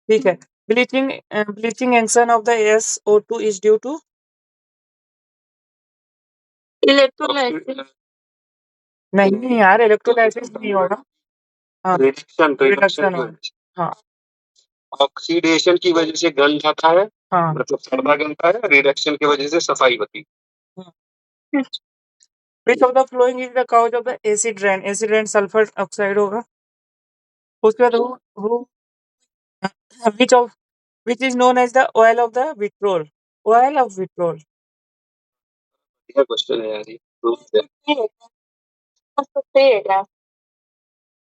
ठीक है। Bleaching, bleaching action of the SO2 is due to, electrolysis. नहीं यार, इलेक्ट्रोलाइसिस नहीं होगा। हाँ, रिडक्शन रिडक्शन होगा। हाँ ऑक्सीडेशन की वजह से गंध आता है, हाँ। मतलब पर्दा गलता है, रिडक्शन की वजह से सफाई होती है। Which of the flowing is the cause of the acid rain, acid rain sulphur oxide होगा। उसके बाद which of, which is known as the oil of the vitriol, oil of vitriol. क्या क्वेश्चन है यार ये? है।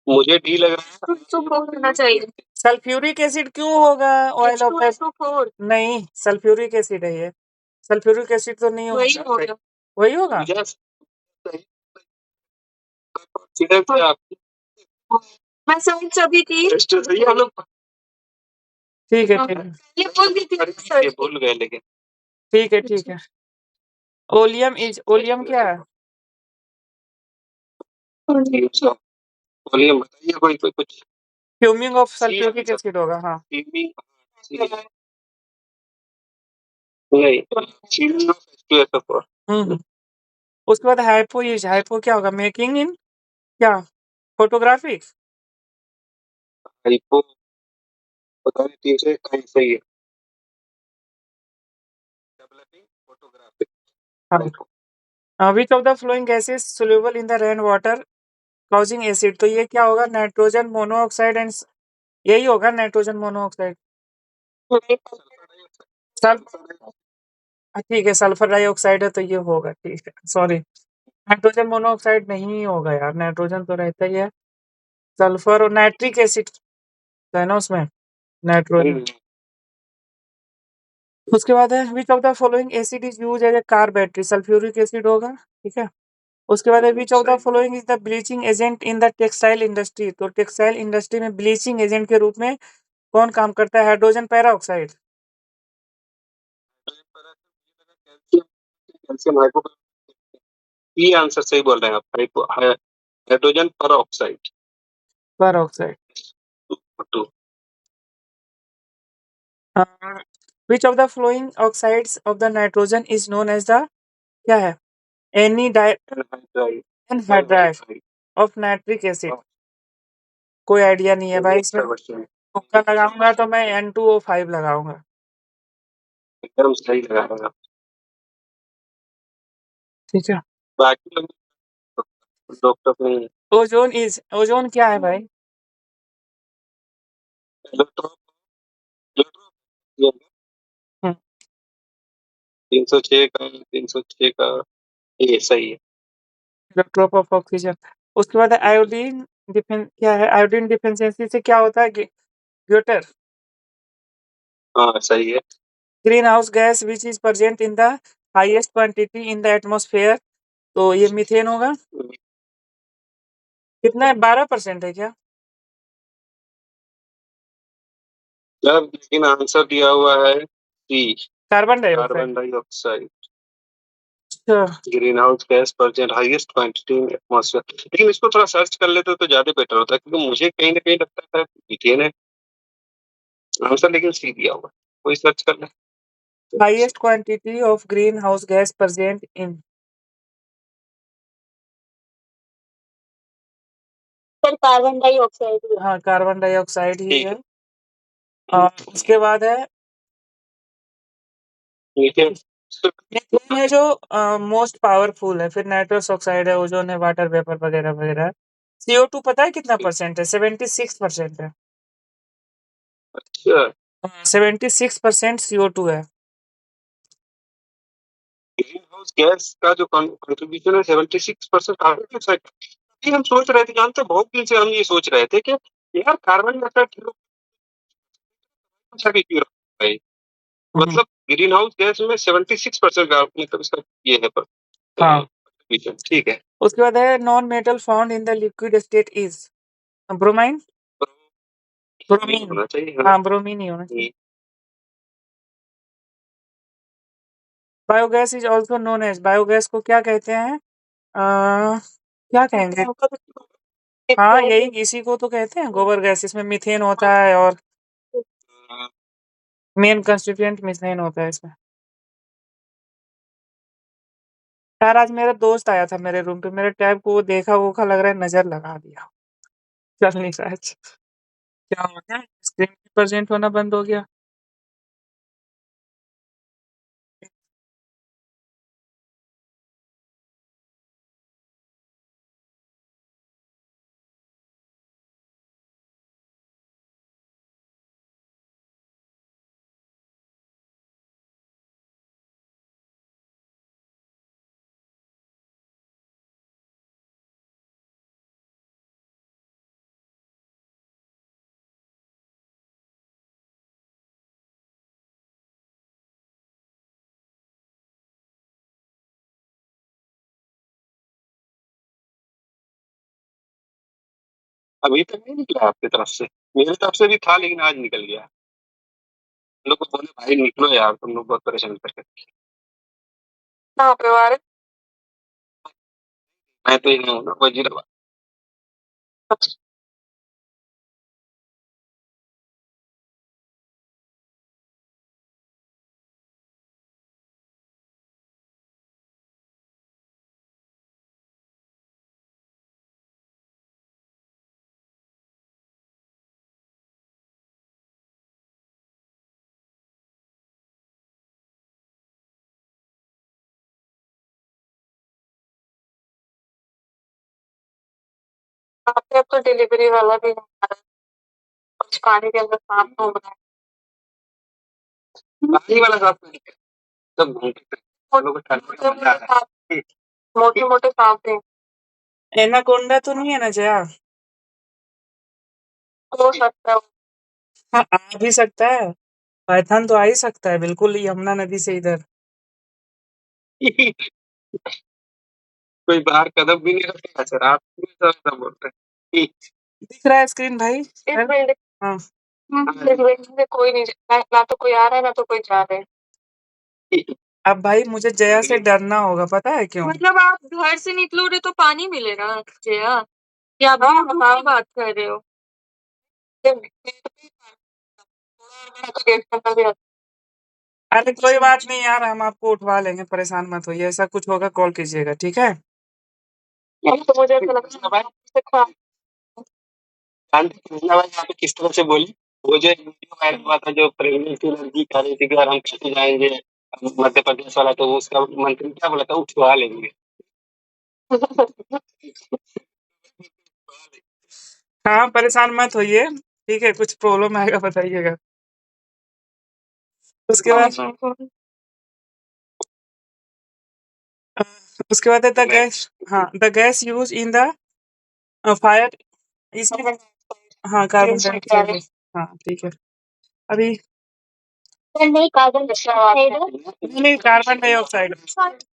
मुझे डी लग रहा है। तो होना चाहिए। सल्फ्यूरिक एसिड क्यों होगा ऑयल ऑफ द, H2SO4 नहीं, सल्फ्यूरिक एसिड है ये, सल्फ्यूरिक एसिड तो नहीं वही होगा। होगा। वही होगा। यस, सही। कंसीडर किया आपने। मैं समझ सभी थी। टेस्ट सही है हम लोग। ठीक है, ठीक है, ये बोल दी थी ये भूल गए लेकिन। ठीक है, ठीक है। ओलियम इज, ओलियम क्या है? बोलिए, बताइए कोई कोई कुछ। फ्यूमिंग ऑफ सल्फ्यूरिक एसिड होगा। हाँ, नहीं, फीलिंग ऑफ H2SO4। हम्म। उसके बाद हाइपो इज, हाइपो क्या होगा? मेकिंग इन क्या, फोटोग्राफी? हाइपो, पता नहीं, तीन से कहीं सही है। Developing photography. हाँ। Which of the flowing gases soluble in the rain water causing acid, तो ये क्या होगा? नाइट्रोजन मोनोऑक्साइड एंड, यही होगा नाइट्रोजन मोनोऑक्साइड। ठीक है, सल्फर डाइऑक्साइड है तो ये होगा, ठीक है, सॉरी। नाइट्रोजन मोनोऑक्साइड नहीं होगा यार, नाइट्रोजन तो रहता ही है। सल्फर और नाइट्रिक एसिड है ना उसमें, नाइट्रोजन। उसके बाद है which of the following acid is use as a car battery, sulphuric acid होगा, ठीक है। उसके बाद है which of the following is the bleaching agent in the textile industry, तो टेक्सटाइल इंडस्ट्री में ब्लीचिंग एजेंट के रूप में कौन काम करता है? Hydrogen peroxide. कैल्शियम हाइपो, ये आंसर सही बोल रहे हैं आप। Hydrogen peroxide peroxide. Two. Which of the flowing oxides of the nitrogen is known as the, क्या है? Any anhydride of nitric acid. कोई आइडिया नहीं है भाई इसमें, तुक्का लगाऊंगा तो मैं N2O5 लगाऊंगा। एकदम सही लगा रहा है। ठीक है। बाकी लोग डॉक्टर नहीं। ओजोन इज, ओजोन क्या है भाई? इलेक्ट्रॉन, हम्म, 306 का, 306 का, ये सही है। इलेक्ट्रोप ऑफ ऑक्सीजन। उसके बाद आयोडीन डिफेंस, क्या है? आयोडीन डिफिशियंसी से क्या होता है? ग्योटर। हाँ सही है। Green house gas which is present in the highest quantity in the atmosphere, तो ये मीथेन होगा। कितना है? 12% है क्या? जब लेकिन आंसर दिया हुआ है C, carbon dioxide. Carbon dioxide. अच्छा, green house gas present highest quantity in atmosphere. लेकिन इसको थोड़ा सर्च कर लेते तो ज्यादा बेटर होता है, क्योंकि मुझे कहीं ना कहीं लगता था मीथेन है आंसर, लेकिन सी दिया हुआ है। कोई सर्च कर ले। Highest quantity of green house gas present in, sir carbon dioxide. हाँ, कार्बन डाइऑक्साइड ही ठीक है। है। उसके बाद है मीथेन मीथेन है जो मोस्ट पावरफुल है, फिर नाइट्रस ऑक्साइड है, ओजोन है, वाटर वेपर वगैरह वगैरह। CO2 पता है कितना परसेंट है? 76% है। अच्छा 76% CO2 है। ग्रीन हाउस गैस का जो कंट्रीब्यूशन है 76% कार्बन डाइऑक्साइड। अभी हम सोच रहे थे, जानते हैं, बहुत दिन से हम ये सोच रहे थे कि यार कार्बन डाइऑक्साइड अच्छा भी क्यों रखा है? मतलब ग्रीन हाउस गैस में 76% का मतलब इसका ये है पर हाँ। ठीक है। उसके बाद है non metal found in the liquid state is bromine. Bromine होना चाहिए। हाँ, ब्रोमीन ही होना चाहिए। Biogas is also known as, biogas को क्या कहते हैं? क्या कहेंगे? हाँ, यही इसी को तो कहते हैं गोबर गैस। इसमें मीथेन होता है और मेन कंस्टिट्यूएंट मीथेन होता है इसमें। यार आज मेरा दोस्त आया था मेरे रूम पे, मेरे टैब को वो देखा वोखा, लग रहा है नजर लगा दिया। चल नहीं रहा है। क्या हो गया? स्क्रीन प्रेजेंट होना बंद हो गया। अभी तक नहीं निकला आपकी तरफ से? मेरी तरफ से भी था लेकिन आज निकल गया। हम लोग को बोले भाई निकलो यार, तुम लोग बहुत परेशान करके। कहाँ पे वारे? मैं तो यहाँ हूँ ना, वजीराबाद। आपके अब तो डिलीवरी वाला भी नहीं आ रहा है। कुछ पानी के अंदर सांप घूम रहा है। पानी वाला साफ नहीं है, सब घूमते हम लोग को ठंड का मजा आ रहा है। मोटे मोटे सांप थे। एनाकोंडा तो नहीं है ना जया? हो सकता है। हाँ, आ भी सकता है। पाइथन तो आ ही सकता है बिल्कुल, यमुना नदी से इधर। कोई बाहर कदम भी नहीं रखेगा सर, आप सब बोलते हैं। दिख रहा है स्क्रीन भाई? इस बिल्डिंग हाँ। इस बिल्डिंग में कोई नहीं ना तो कोई आ रहा है ना तो कोई जा रहा है। अब भाई मुझे जया से डरना होगा, पता है क्यों? मतलब आप घर से निकलोगे तो पानी मिलेगा जया, या आप की बात कर रहे हो? अरे कोई बात नहीं यार, हम आपको उठवा लेंगे, परेशान मत होइए। ऐसा कुछ होगा कॉल कीजिएगा, ठीक है? तो मुझे ऐसा लगता है यहाँ पे किस तरह से बोली, वो जो एक वीडियो वायरल हुआ था, जो प्रेगनेंसी लड़की कह रही थी कि यार हम कैसे जाएंगे मध्य प्रदेश वाला, तो उसका मंत्री क्या बोला था, उठवा लेंगे। हाँ, परेशान मत होइए, ठीक है? कुछ प्रॉब्लम आएगा बताइएगा। उसके बाद उसके बाद है द गैस। हाँ, the gas use in the fire, इसमें हाँ कार्बन डाइऑक्साइड। हाँ ठीक है। अभी नहीं कार्बन डाइऑक्साइड नहीं, कार्बन डाइऑक्साइड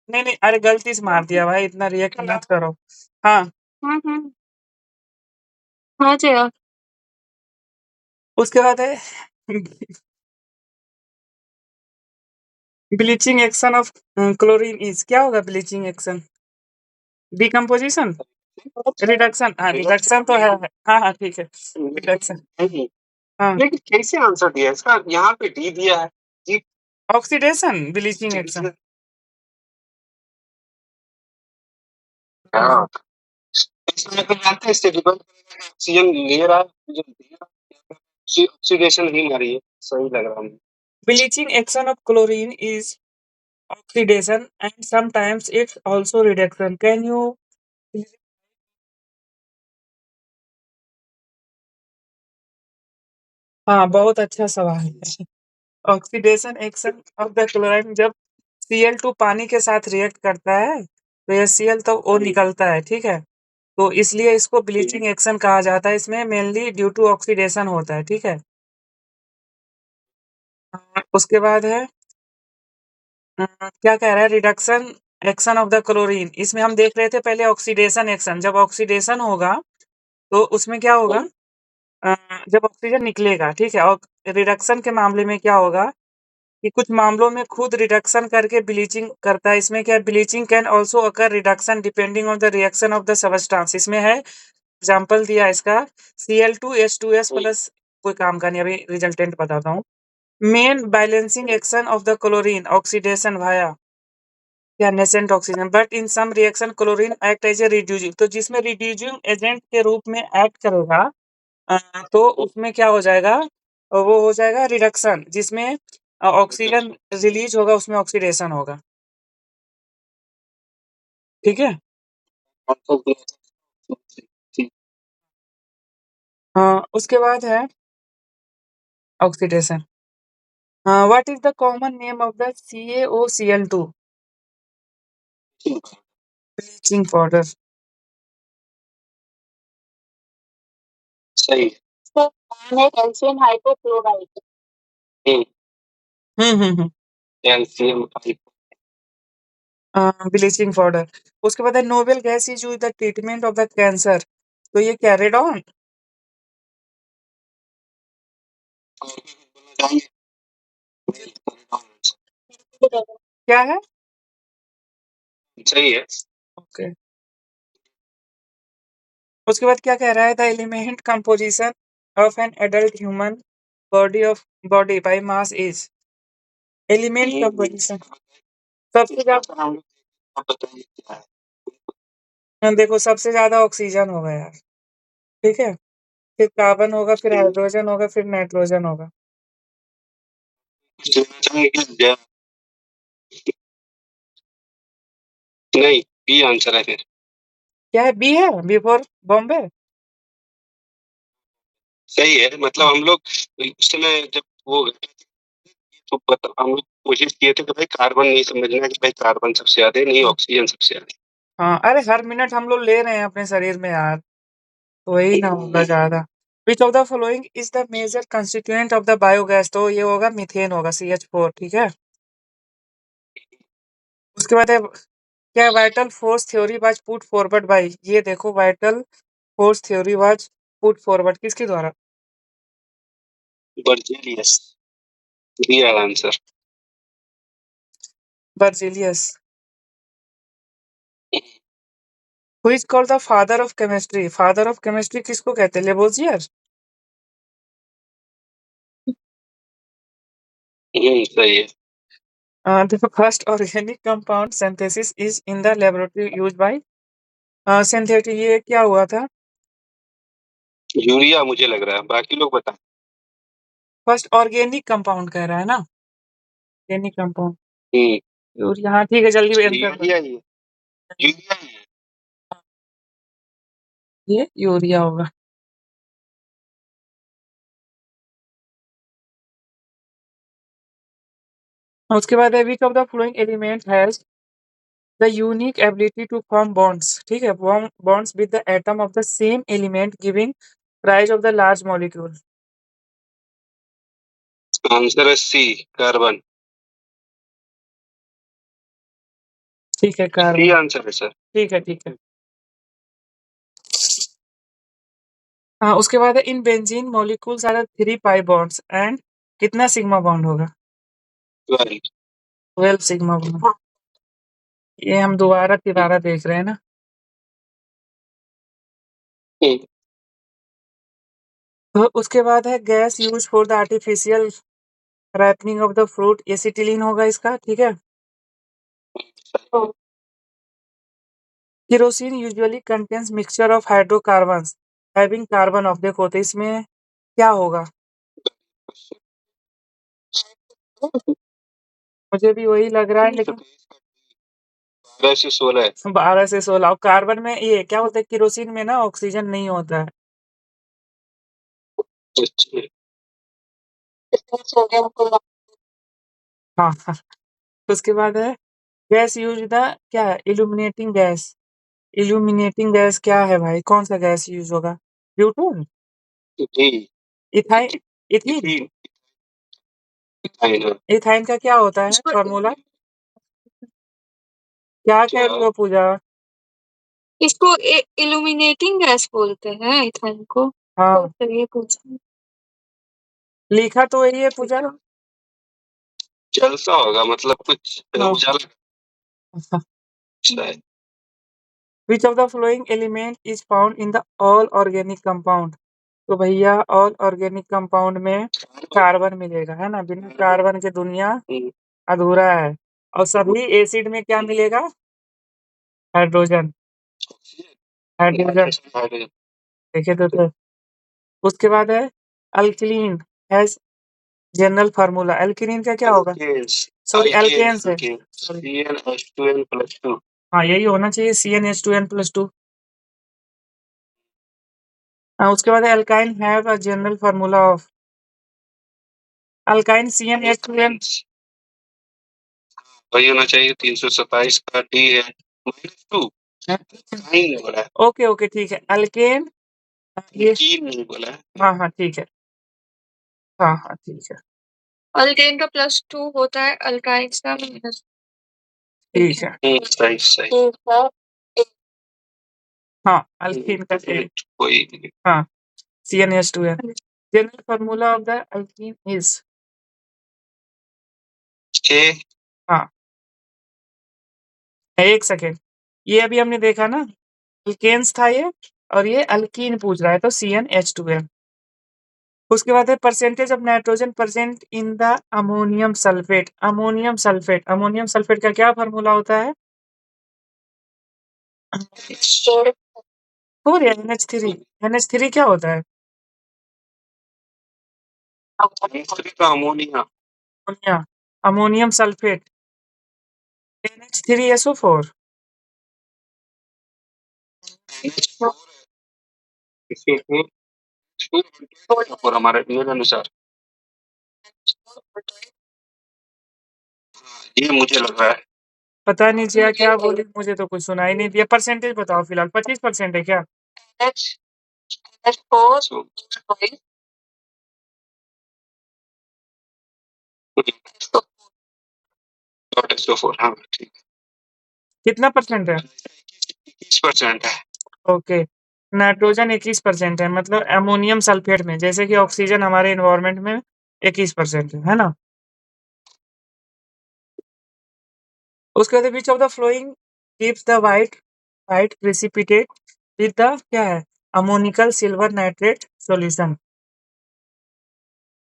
नहीं नहीं, अरे गलती से मार दिया भाई, इतना रिएक्ट मत करो। हाँ, हाँ जया, उसके बाद है bleaching action of chlorine is, क्या होगा ब्लीचिंग एक्शन? Decomposition, reduction. हाँ, रिडक्शन तो है। हाँ हाँ ठीक है, रिडक्शन। हाँ, लेकिन कैसे आंसर दिया इसका? यहाँ पे डी दिया है जी। Oxidation bleaching action. हाँ, इसमें तो जानते हैं, इससे डिपेंड करेगा कि ऑक्सीजन ले रहा है, ऑक्सीजन दे रहा है। ऑक्सीडेशन ही मारी है, सही लग रहा है। Bleaching action of chlorine is oxidation and sometimes it's also reduction. Can you please- हाँ, बहुत अच्छा सवाल है। Oxidation action of the chlorine जब Cl2 पानी के साथ रिएक्ट करता है तो ये Cl तो O निकलता है, ठीक है? तो इसलिए इसको ब्लीचिंग एक्शन कहा जाता है। इसमें मेनली ड्यू टू ऑक्सीडेशन होता है, ठीक है? उसके बाद है क्या कह रहा है, reduction action of the chlorine. इसमें हम देख रहे थे पहले ऑक्सीडेशन एक्शन। जब ऑक्सीडेशन होगा तो उसमें क्या होगा, जब ऑक्सीजन निकलेगा, ठीक है? और रिडक्शन के मामले में क्या होगा कि कुछ मामलों में खुद रिडक्शन करके ब्लीचिंग करता है। इसमें क्या है, bleaching can also occur reduction depending on the reaction of the substance. इसमें है एग्जाम्पल दिया इसका Cl2H2S प्लस, कोई काम का नहीं, अभी रिजल्टेंट बताता हूँ। Main balancing action of the chlorine oxidation via या nascent oxygen, but in some reaction chlorine act as a reducing. तो जिसमें रिड्यूसिंग एजेंट के रूप में एक्ट करेगा अ, तो उसमें क्या हो जाएगा, वो हो जाएगा रिडक्शन, जिसमें ऑक्सीजन रिलीज होगा, उसमें ऑक्सीडेशन होगा, ठीक है? उसके बाद है oxidation. What is the common name of the CaOCl2? Bleaching powder. सही। इसका नाम है calcium hypochlorite. Hmm. Calcium bleaching powder. उसके बाद है noble gas is used the treatment of the cancer. तो ये क्या, रेडॉन? क्या है? सही है। ओके। उसके बाद क्या कह रहा है, the element composition of an adult human body by mass is. Element composition सबसे ज्यादा, देखो सबसे ज्यादा ऑक्सीजन होगा यार, ठीक है? फिर कार्बन होगा, फिर हाइड्रोजन होगा, फिर नाइट्रोजन होगा। नहीं, बी आंसर है फिर। क्या है, बी है, बी फॉर बॉम्बे। सही है, मतलब हम लोग उस समय जब वो तो हम लोग कोशिश किए थे कि भाई कार्बन नहीं समझना कि भाई कार्बन सबसे ज्यादा है, नहीं ऑक्सीजन सबसे ज्यादा हाँ, अरे हर मिनट हम लोग ले रहे हैं अपने शरीर में यार, तो वही ना होगा ज्यादा। Which of the following is the major constituent of the biogas? तो ये होगा मीथेन होगा, CH4, ठीक है? उसके बाद है क्या, vital force theory was put forward bye. ये देखो, vital force theory was put forward किसके द्वारा? बर्जेलियस। दिया answer. Berzelius. Who is called the father of chemistry? Father of chemistry किसको कहते हैं, लेबोजियर? सही है। The first organic compound synthesis is in the laboratory used by synthetic। ये क्या हुआ था? यूरिया मुझे लग रहा है, बाकी लोग बता। फर्स्ट ऑर्गेनिक कंपाउंड कह रहा है ना, ऑर्गेनिक कंपाउंड हम्म, यूरिया। हाँ ठीक है, जल्दी आंसर यूरिया ही है। यूरिया ही है। ये यूरिया होगा। और उसके बाद है which of the following element has the unique ability to form bonds, ठीक है? Form bonds with the atom of the same element giving price of the large molecule. Answer है सी, कार्बन। ठीक है, सी कार्बन। आंसर है सर। ठीक है, ठीक है। हाँ, उसके बाद है in benzene molecules are 3 pi bonds and कितना सिग्मा बॉन्ड होगा? 12। 12 सिग्मा बॉन्ड। ये हम दोबारा तिबारा देख रहे हैं ना। तो उसके बाद है gas use for the artificial ripening of the fruit, acetylene होगा इसका, ठीक है? Kerosene usually contains mixture of hydrocarbons having carbon of. देखो तो इसमें क्या होगा, मुझे भी वही लग रहा है, लेकिन 12 से 16 है। 12 से 16 और कार्बन में ये क्या होता है, केरोसिन में ना ऑक्सीजन नहीं होता है। अच्छा। सोडियम क्लोराइड हाँ हाँ। उसके बाद है गैस यूज द क्या है, इल्यूमिनेटिंग गैस। इल्यूमिनेटिंग गैस क्या है भाई, कौन सा गैस यूज होगा? Butane, ethene ethyne, ethene. Ethene ethyne हाँ। इथाइन का क्या होता है फॉर्मूला? क्या कह रही हो पूजा? इसको इल्यूमिनेटिंग गैस बोलते हैं इथाइन को। हाँ तो चलिए पूछो। लिखा तो वही है पूजा। जलता होगा, मतलब कुछ हाँ। उजाला शायद। Which of the following element is found in the all organic compound? तो भैया ऑल ऑर्गेनिक कंपाउंड में कार्बन मिलेगा, है ना, बिना कार्बन के दुनिया अधूरा है। और सभी एसिड में क्या मिलेगा? Hydrogen, hydrogen. हाइड्रोजन। देखे तो। उसके बाद है alkaline has general formula. Alkene का क्या होगा? सॉरी एल्केन्स है, सॉरी। CnH2n+2। हाँ यही होना चाहिए, CnH2n+2। उसके बाद alkyne have a general formula of alkyne CnH2n। वही होना चाहिए, 327 का D है -2। नहीं बोला है। ओके ओके ठीक है, अल्केन ये कीन नहीं बोला है। हाँ हाँ ठीक है, हाँ हाँ ठीक है, अल्केन का +2 होता है, अल्काइन का -। ठीक है। सही सही। हाँ अल्कीन का कोई नहीं। हाँ CnH2n। General formula of the alkene is K हाँ एक सेकेंड, ये अभी हमने देखा ना, अल्केन्स था ये, और ये अल्कीन पूछ रहा है तो CnH2n। उसके बाद है percentage of nitrogen present in the ammonium sulphate. Ammonium sulphate, ammonium sulphate का क्या फार्मूला होता है? 4 या NH3? NH3 क्या होता है? Ammonia. Ammonia, ammonium sulphate NH3SO4। और हमारे नियम अनुसार ये मुझे लग रहा है। पता नहीं जिया क्या बोली, मुझे तो कुछ सुनाई नहीं दिया। परसेंटेज बताओ फिलहाल, 25% है क्या? हाँ ठीक। कितना परसेंट है? 21% है। ओके, नाइट्रोजन 21% है, मतलब अमोनियम सल्फेट में, जैसे कि ऑक्सीजन हमारे इन्वायरमेंट में 21% है ना। उसके बाद which of the flowing gives the white white precipitate with the क्या है, ammoniacal silver nitrate solution.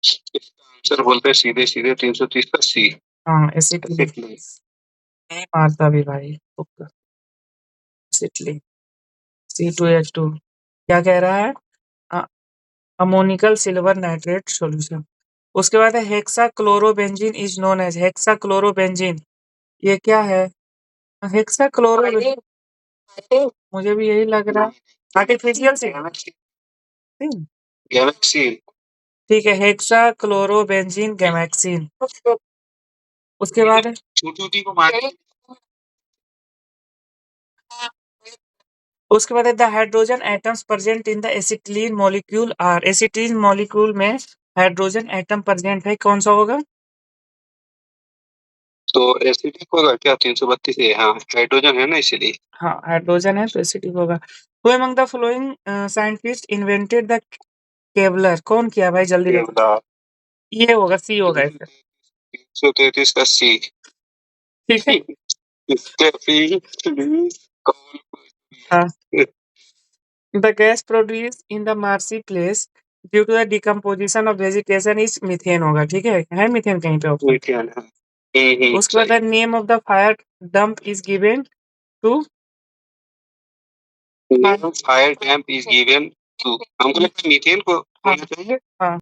Answer बोलते हैं सीधे सीधे 330 का C। हाँ एसिटिलीन, नहीं मारता भी भाई तुक्का। एसिटिलीन C2H2 क्या कह रहा है? Ammoniacal silver nitrate solution. उसके बाद है हेक्साक्लोरोबेंजीन इज नोन एज, हेक्साक्लोरोबेंजीन ये क्या है? हेक्साक्लोरो, मुझे भी यही लग रहा है, आर्टिफिशियल से। गैलेक्सी। ठीक है, हेक्साक्लोरोबेंजीन गैमेक्सिन। उसके बाद है छोटी को मार। उसके बाद है the hydrogen atoms present in the acetylene molecule are. Acetylene molecule में हाइड्रोजन एटम प्रेजेंट है, कौन सा होगा? तो एसिडिक होगा क्या? 332 है। हाँ हाइड्रोजन है ना इसलिए। हाँ हाइड्रोजन है तो एसिडिक होगा। Who among the following scientist invented the Kevlar, कौन किया भाई जल्दी बताओ? ये होगा, सी होगा इसका। 333 का C। ठीक है हाँ, the gas produced in the marshy place due to the decomposition of vegetation is methane होगा, ठीक है मीथेन कहीं पे ऑप्शन। उसके बाद the name of the fire dump is given to fire damp is given to. हमको लगता है मीथेन को होना चाहिए। हाँ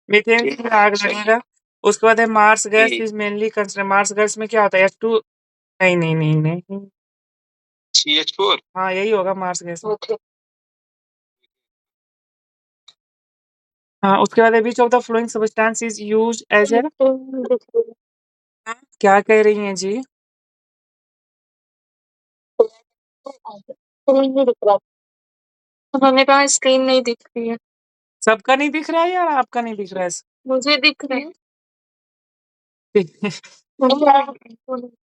मीथेन से आग लगेगा। उसके बाद है marsh gas is mainly consider, marsh gas में क्या होता है H2, नहीं नहीं नहीं नहीं, CH4 हाँ यही होगा मार्स गैस में। Okay. हाँ उसके बाद which of the following substance is use as a, क्या कह रही हैं जी? स्क्रीन नहीं दिख रहा। उन्होंने कहा स्क्रीन नहीं दिख रही है। सबका नहीं दिख रहा है या आपका नहीं दिख रहा है? मुझे दिख रही है।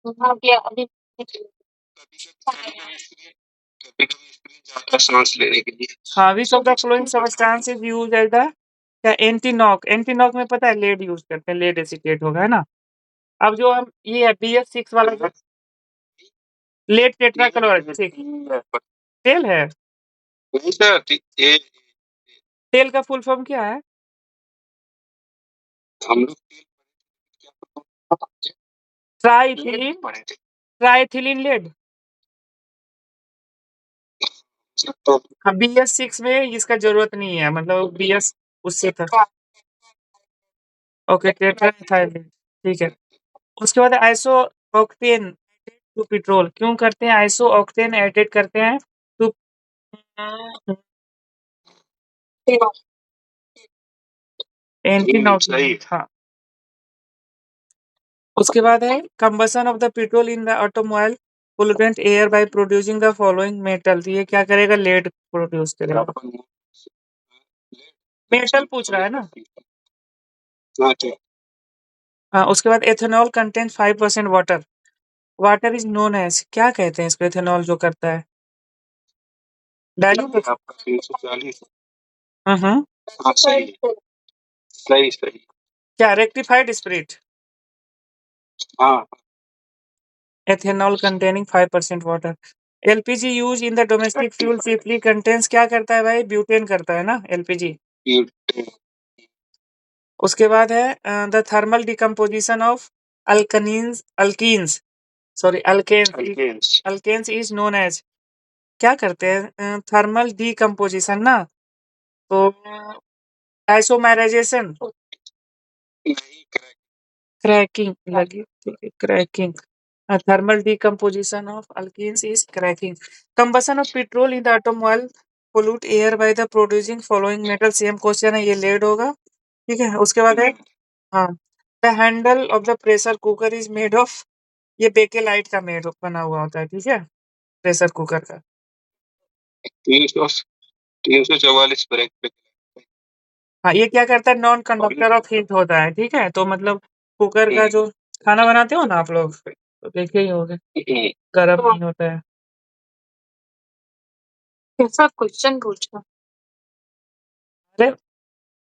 हाँ क्या अभी कभी कभी स्क्रीन जाता है सांस लेने के लिए। हाँ which of the following substance is use as the, क्या एंटीनॉक, एंटीनॉक में पता है लेड यूज करते हैं, लेड एसीटेट होगा है ना। अब जो हम ये है BS6 वाला जो लेड टेट्राक्लोराइड तेल है, नहीं सर, ये तेल का फुल फॉर्म क्या है? हम लोग ट्राइथिलीन, पढ़े थे ट्राइथिलीन लेड। तो हाँ BS6 में इसका जरूरत नहीं है, मतलब BS उससे था। ओके टेट्राथाइलेट, ठीक है। उसके बाद आइसो ऑक्टेन टू पेट्रोल, क्यों करते हैं आइसो ऑक्टेन एडेड करते हैं टू, एंटीनॉक, सही हाँ। उसके बाद है combustion of the petrol in the automobile pollutant air by producing the following metal, तो ये क्या करेगा लेड प्रोड्यूस करेगा। मेटल पूछ रहा है ना। हाँ ठीक। हाँ उसके बाद ethanol content 5% water, water is known as, क्या कहते हैं इसको एथेनॉल जो करता है डाइल्यूट। आपका 340। हाँ हाँ सही सही सही। क्या रेक्टिफाइड स्पिरिट, हाँ ethanol containing 5% water। LPG use in the domestic fuel chiefly contains, क्या करता है भाई ब्यूटेन करता है ना LPG। ब्यूटेन उसके बाद है the thermal decomposition of alkanes, alkenes, sorry alkanes, alkanes alkanes is known as, क्या करते हैं थर्मल डिकम्पोजिशन ना, तो आइसोमराइजेशन, नहीं करेक्ट। क्रैकिंग लगी, ठीक है cracking, thermal decomposition of alkenes is cracking। Combustion of petrol in the automobile pollute air by the producing following metal, same question है ये लेड होगा, ठीक है। उसके बाद है हाँ the handle of the pressure cooker is made of, ये बेकेलाइट का मेड बना हुआ होता है, ठीक है प्रेशर कुकर का। 344 ब्रेक पे। हाँ ये क्या करता है नॉन कंडक्टर ऑफ हीट होता है, ठीक है। तो मतलब कुकर का जो खाना बनाते हो ना आप लोग तो देखे ही होंगे गर्म नहीं होता है। कैसा क्वेश्चन पूछा। अरे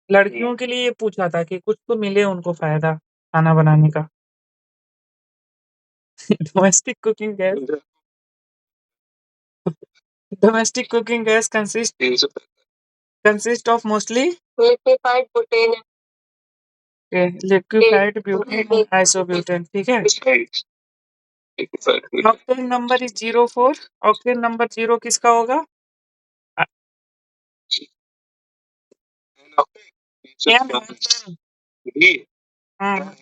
लड़कियों के लिए ये पूछा था कि कुछ तो मिले उनको फायदा खाना बनाने का। Domestic cooking gas, domestic cooking gas consist of mostly liquefied butane liquefied butane और आइसोब्यूटेन, ठीक है। Octane number is 04, octane number 0 किसका होगा? हाँ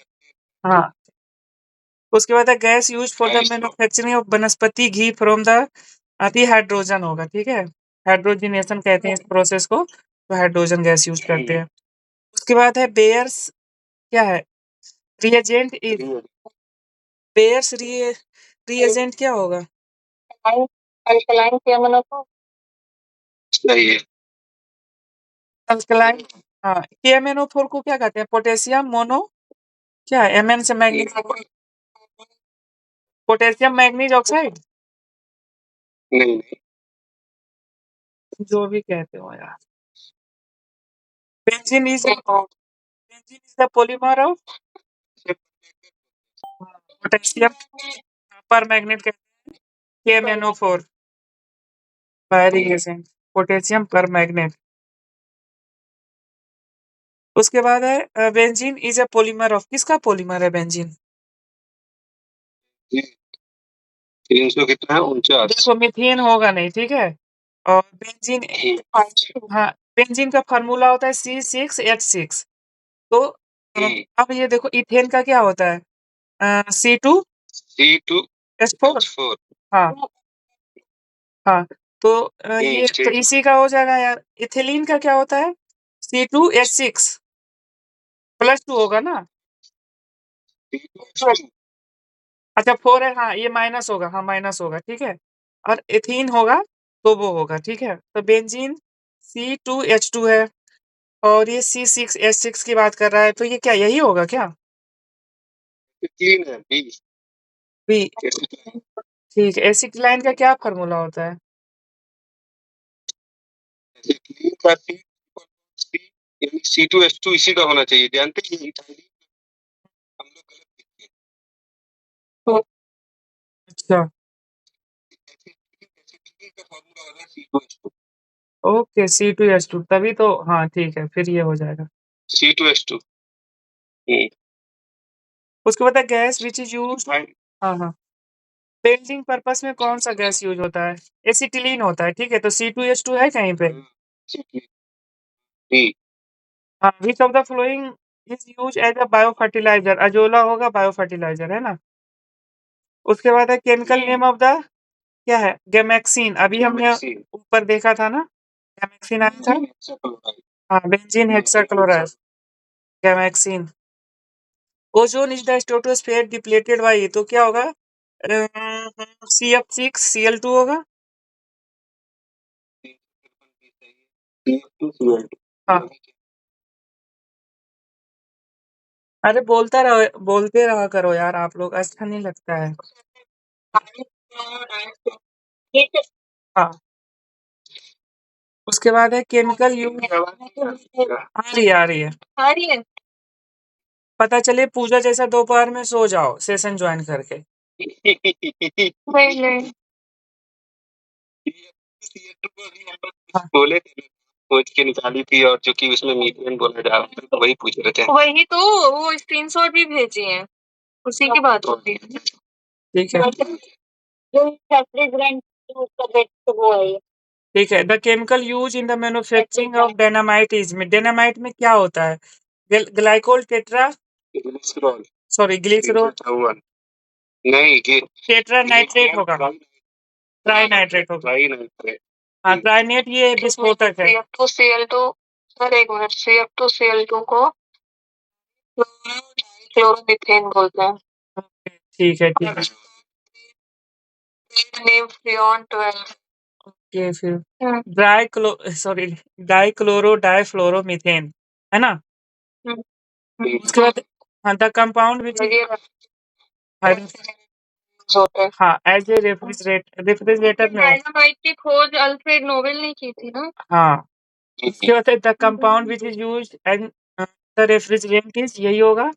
हाँ। उसके बाद है gas use for the manufacturing of वनस्पति घी फ्रॉम द, अति हाइड्रोजन होगा, ठीक है। हाइड्रोजनेशन कहते हैं इस प्रोसेस को, तो हाइड्रोजन गैस यूज करते हैं। उसके बाद है बेयर्स, क्या है रिएजेंट इज, बेयर्स रिएजेंट क्या होगा? अल्कलाइन केमनोफो सही है। अल्कलाइन, हाँ KMnO4 को क्या कहते हैं पोटेशियम मोनो, क्या है Mn से मैग्नीज, पोटेशियम मैग्नीज ऑक्साइड, नहीं जो भी कहते हो यार। Benzene is, benzene is the polymer of potassium पर मैग्नेट कहते हैं KMnO4 फायरिंग एजेंट, पोटेशियम पर मैग्नेट। उसके बाद है benzene is a polymer of, किसका पॉलीमर है बेंजीन? 300 कितना है 49। देखो मीथेन होगा नहीं, ठीक है। और बेंजीन, हाँ बेंजीन का फार्मूला होता है C6H6, तो हम्म। अब ये देखो इथेन का क्या होता है C2H4 C2H4 हाँ हाँ तो ये ठीक। तो इसी का हो जाएगा यार। इथिलीन का क्या होता है C2H6 +2 होगा ना। C2H2 अच्छा 4 है हाँ ये माइनस होगा हाँ माइनस होगा ठीक है। और एथीन होगा तो वो होगा ठीक है। तो बेंजीन C2H2 है और ये C6H6 की बात कर रहा है तो ये क्या यही होगा क्या क्लीन है B बी ठीक है। एसिटिलाइन का क्या फार्मूला होता है क्लीन का C2H2 इसी का होना चाहिए जानते हैं इथाइलिन हम लोग गलत लिखते हैं अच्छा एसिटिलीन का फार्मूला होगा C2H2 ओके C2H2 तभी तो हाँ ठीक है फिर ये हो जाएगा। C2H2 उसके बाद गैस विच इज यूज हाँ हाँ पेंटिंग पर्पस में कौन सा गैस यूज होता है एसिटिलीन होता है ठीक है। तो C2H2 है कहीं पे B हाँ which of the flowing is use as a bio fertilizer azolla होगा बायो फर्टिलाइजर है ना। उसके बाद है केमिकल नेम ऑफ द क्या है गैमेक्सिन अभी हमने ऊपर देखा था ना गैमेक्सिन आया था हाँ benzene hexachloride gammexane. Ozone is the stratosphere depleted by तो क्या होगा CF6Cl2 होगा हाँ अरे बोलते रहा करो यार आप लोग अच्छा नहीं लगता है हाँ उसके बाद है केमिकल यूज आ रही है पता चले पूजा जैसा दोपहर में सो जाओ सेशन ज्वाइन करके नहीं हाँ बोले थे खोज के निकाली थी और जो कि उसमें मीथेन बोला जा रहा था तो वही पूछ रहे थे वही तो वो स्क्रीनशॉट भी भेजी है उसी की बात होती है ठीक है जो रेफ्रिजरेंट यूज कर रहे थे वो है ये। ठीक है the chemical use in the manufacturing of dynamite is में डायनामाइट में क्या होता है glycol tetra glycerol sorry glycerol नहीं टेट्रा नाइट्रेट होगा ट्राई नाइट्रेट होगा हाँ ट्राइनेट ये विस्फोटक है CF2Cl2 सर एक मिनट CF2Cl2 को क्लोरोमीथेन बोलते हैं ठीक है ठीक है नेम फ्रियोन 12 ओके फिर डाइक्लोरो डाइफ्लोरोमीथेन है ना उसके बाद हाँ द कंपाउंड विच होता है हाँ एज ए रेफ्रिजरेटर में डायनामाइट की खोज अल्फ्रेड नोबेल ने की थी ना हाँ उसके बाद the compound which is used as the refrigerant is यही होगा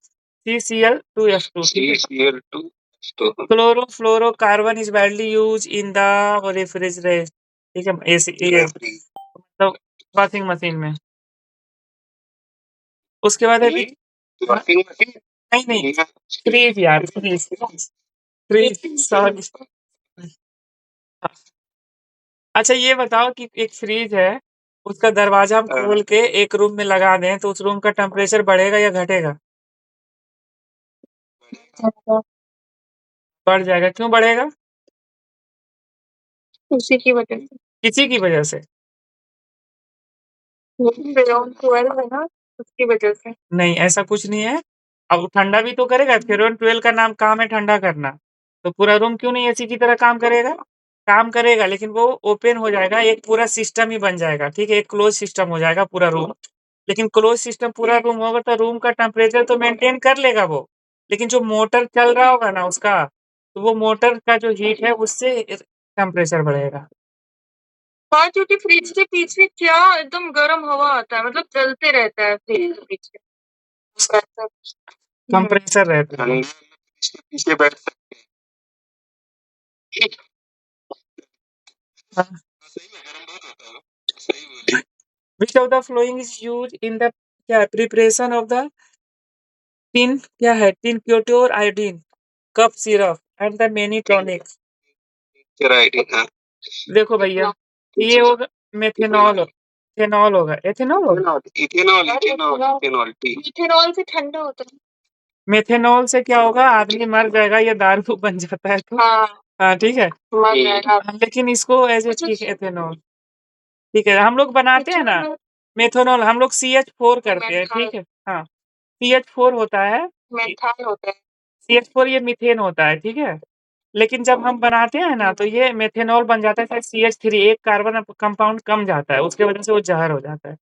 CCl2F2 chlorofluorocarbon is widely use in the refrigerator ठीक है ये मतलब वॉशिंग मशीन में। उसके बाद है नहीं नहीं फ्रीज यार फ्रीज फ्रीज सॉरी अच्छा ये बताओ कि एक फ्रीज है उसका दरवाजा हम खोल के एक रूम में लगा दें तो उस रूम का टेम्परेचर बढ़ेगा या घटेगा बढ़ जाएगा क्यों बढ़ेगा उसी की वजह से किसी की वजह से फ्रेरोन 12 है ना उसकी वजह से नहीं ऐसा कुछ नहीं है। अब वो ठंडा भी तो करेगा फ्रेरोन 12 का नाम काम है ठंडा करना तो पूरा रूम क्यों नहीं एसी की तरह काम करेगा लेकिन वो ओपन हो जाएगा एक पूरा सिस्टम ही बन जाएगा ठीक है एक क्लोज सिस्टम हो जाएगा पूरा रूम। लेकिन क्लोज सिस्टम पूरा रूम होगा तो रूम का टेम्परेचर तो मेंटेन कर लेगा वो लेकिन जो मोटर चल रहा होगा ना उसका तो वो मोटर का जो हीट है उससे टेम्परेचर बढ़ेगा। हाँ क्योंकि फ्रिज के पीछे क्या एकदम गर्म हवा आता है मतलब चलते रहता है फ्रिज के पीछे कंप्रेसर रहता है पीछे बैठ Which of the following is used in the क्या preparation of the tin क्या है tin pure iodine cup syrup and the many tonic सकते देखो भैया ये होगा मेथेनॉल इथेनॉल होगा, एथेनॉल होगा। Ethanol ethanol ethanol ethanol T ethanol से ठंडा होता है। मेथेनॉल से क्या होगा, आदमी मर जाएगा, ये दारू बन जाता है तो। हाँ, हाँ, ठीक है। मर जाएगा। लेकिन इसको एज ए अच्छा, ठीक एथेनॉल, ठीक है। हम लोग बनाते हैं ना मेथेनॉल, हम लोग CH4 करते हैं, ठीक है। हाँ, CH4 होता है, मेथाल होता है। CH4 ये मीथेन होता है, ठीक है। लेकिन जब हम बनाते हैं ना तो ये मेथेनॉल बन जाता है, शायद CH3 एक कार्बन कंपाउंड कम जाता है, उसके वजह से वो जहर हो जाता है।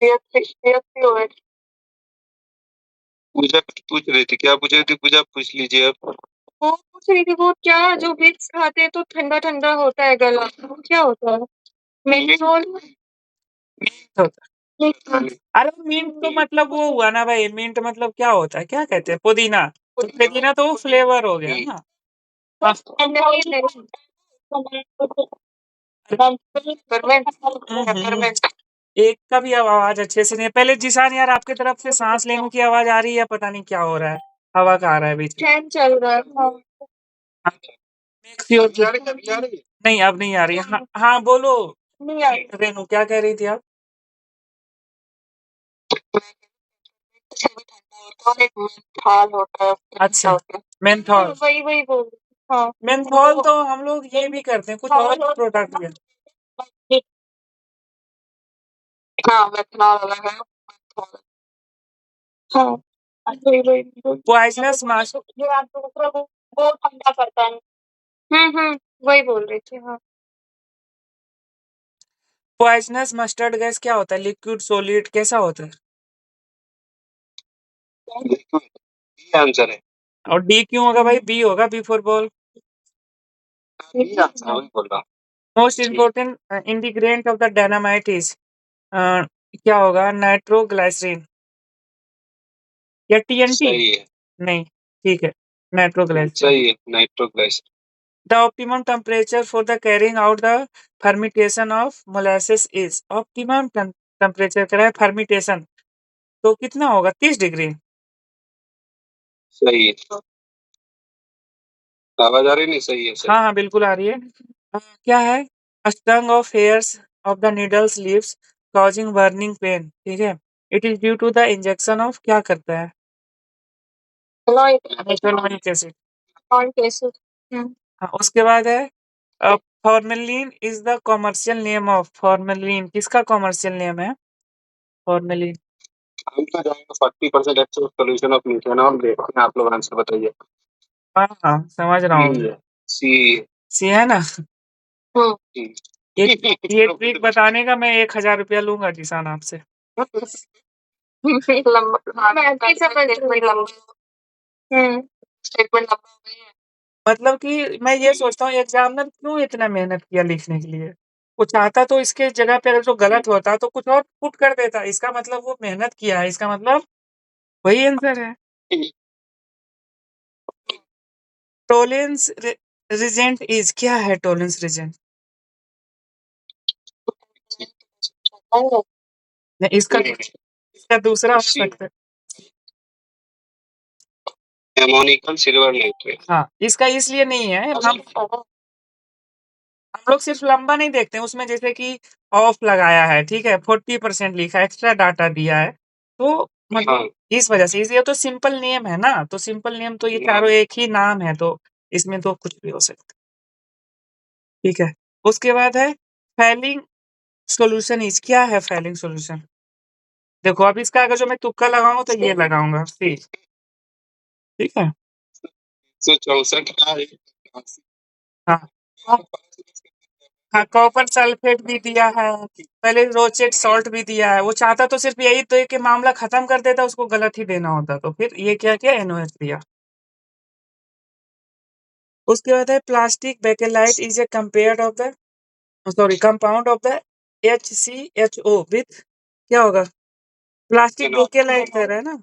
CH3OH। पूजा कुछ पूछ रही थी, क्या पूछ रही थी पूजा, पूछ लीजिए अब। वो पूछ रही थी वो क्या जो विक्स खाते हैं तो ठंडा ठंडा होता है गला, वो क्या होता है? मेथनॉल होता है। अरे मिंट तो मतलब वो हुआ ना भाई, मिंट मतलब क्या होता है, क्या कहते हैं, पुदीना। तो पुदीना तो वो फ्लेवर हो गया ना। हाँ, एक का भी आवाज अच्छे से नहीं है। पहले जिशान यार, आपकी तरफ से सांस लेने की आवाज आ रही है, पता नहीं क्या हो रहा है, हवा का आ रहा है बीच में। फैन चल रहा है। हाँ। Make sure कि- नहीं, अब नहीं आ रही है। हाँ, हाँ बोलो नहीं आ रही। रेनू, क्या कह रही थी आप? मेंथॉल होता है। अच्छा, मेंथॉल। वही वही बोल रही थी। हाँ, मेंथॉल तो हम लोग ये भी करते हैं, कुछ और प्रोडक्ट भी है। हाँ मेथनॉल अलग है, मेंथॉल। हाँ, वही वही पॉइजनस मास जो आप दूसरा वो ठंडा करता है। वही बोल रही थी। हाँ, पॉइजनस मस्टर्ड गैस क्या होता है, लिक्विड सॉलिड कैसा होता है? ये आंसर है। और डी क्यों होगा भाई, बी होगा, बी फॉर बॉल। ये आंसर वही बोल रहा हूँ। Most important integrant of the dynamite is क्या होगा, नाइट्रोग्लाइसरीन या TNT? सही है, नहीं, ठीक है, नाइट्रोग्लाइसरीन। सही है, नाइट्रोग्लाइसरीन। The optimum temperature for the carrying out the fermentation of molasses is optimum temperature करा है fermentation, तो कितना होगा, 30 डिग्री। सही है, आवाज आ रही नहीं, सही है, सही। हाँ हाँ बिल्कुल आ रही है। क्या है, a stung of hairs of the needles leaves causing burning pain, ठीक है। It is due to the injection of, क्या करता है, Ethanoic acid। हाँ, उसके बाद है formalin is the commercial name of, formalin किसका कॉमर्शियल नेम है, फॉर्मेलिन? हम तो जाएंगे 40% एक्चुअल सॉल्यूशन ऑफ मिथेनॉल देखते हैं, आप लोग आंसर बताइए। हाँ हाँ समझ रहा हूँ, सी सी है ना। हम्म, ये ट्रिक बताने का मैं 1000 रुपया लूंगा किसान आपसे। लंबा। मैं भी समझ रही हूँ। स्टेटमेंट लंबा हो गई है। मतलब कि मैं ये सोचता हूँ एग्जामिनर क्यों इतना मेहनत किया लिखने के लिए, वो चाहता तो इसके जगह पे अगर जो गलत होता तो कुछ और पुट कर देता, इसका मतलब वो मेहनत किया है, इसका मतलब वही आंसर है। टोलेंस रिजेंट इज, क्या है टोलेंस रिजेंट? इसका दूसरा हो सकता है। एमोनिकल सिल्वर नाइट्रेट। हाँ, इसका इसलिए नहीं है, हम लोग सिर्फ लंबा नहीं देखते हैं उसमें, जैसे कि ऑफ लगाया है, ठीक है, 40% लिखा है, एक्स्ट्रा डाटा दिया है, तो मतलब हाँ, इस वजह से ये तो सिंपल नेम है ना, तो सिंपल नेम तो ये चारों एक ही नाम है, तो इसमें तो कुछ भी हो सकता है, ठीक है। उसके बाद है फैलिंग सॉल्यूशन इज, क्या है फैलिंग सॉल्यूशन? देखो अब इसका अगर जो मैं तुक्का लगाऊंगा तो ये लगाऊंगा, ठीक है। 164 का है। हाँ हाँ, कॉपर सल्फेट भी दिया है, पहले रोचेट सॉल्ट भी दिया है, वो चाहता तो सिर्फ यही तो कि मामला खत्म कर देता, उसको गलत ही देना होता, तो फिर ये क्या किया, NOH दिया। उसके बाद है plastic bakelite is a compare of the, sorry, compound of the HCHO with, क्या होगा, प्लास्टिक Phenol। बेकेलाइट कह रहा है ना,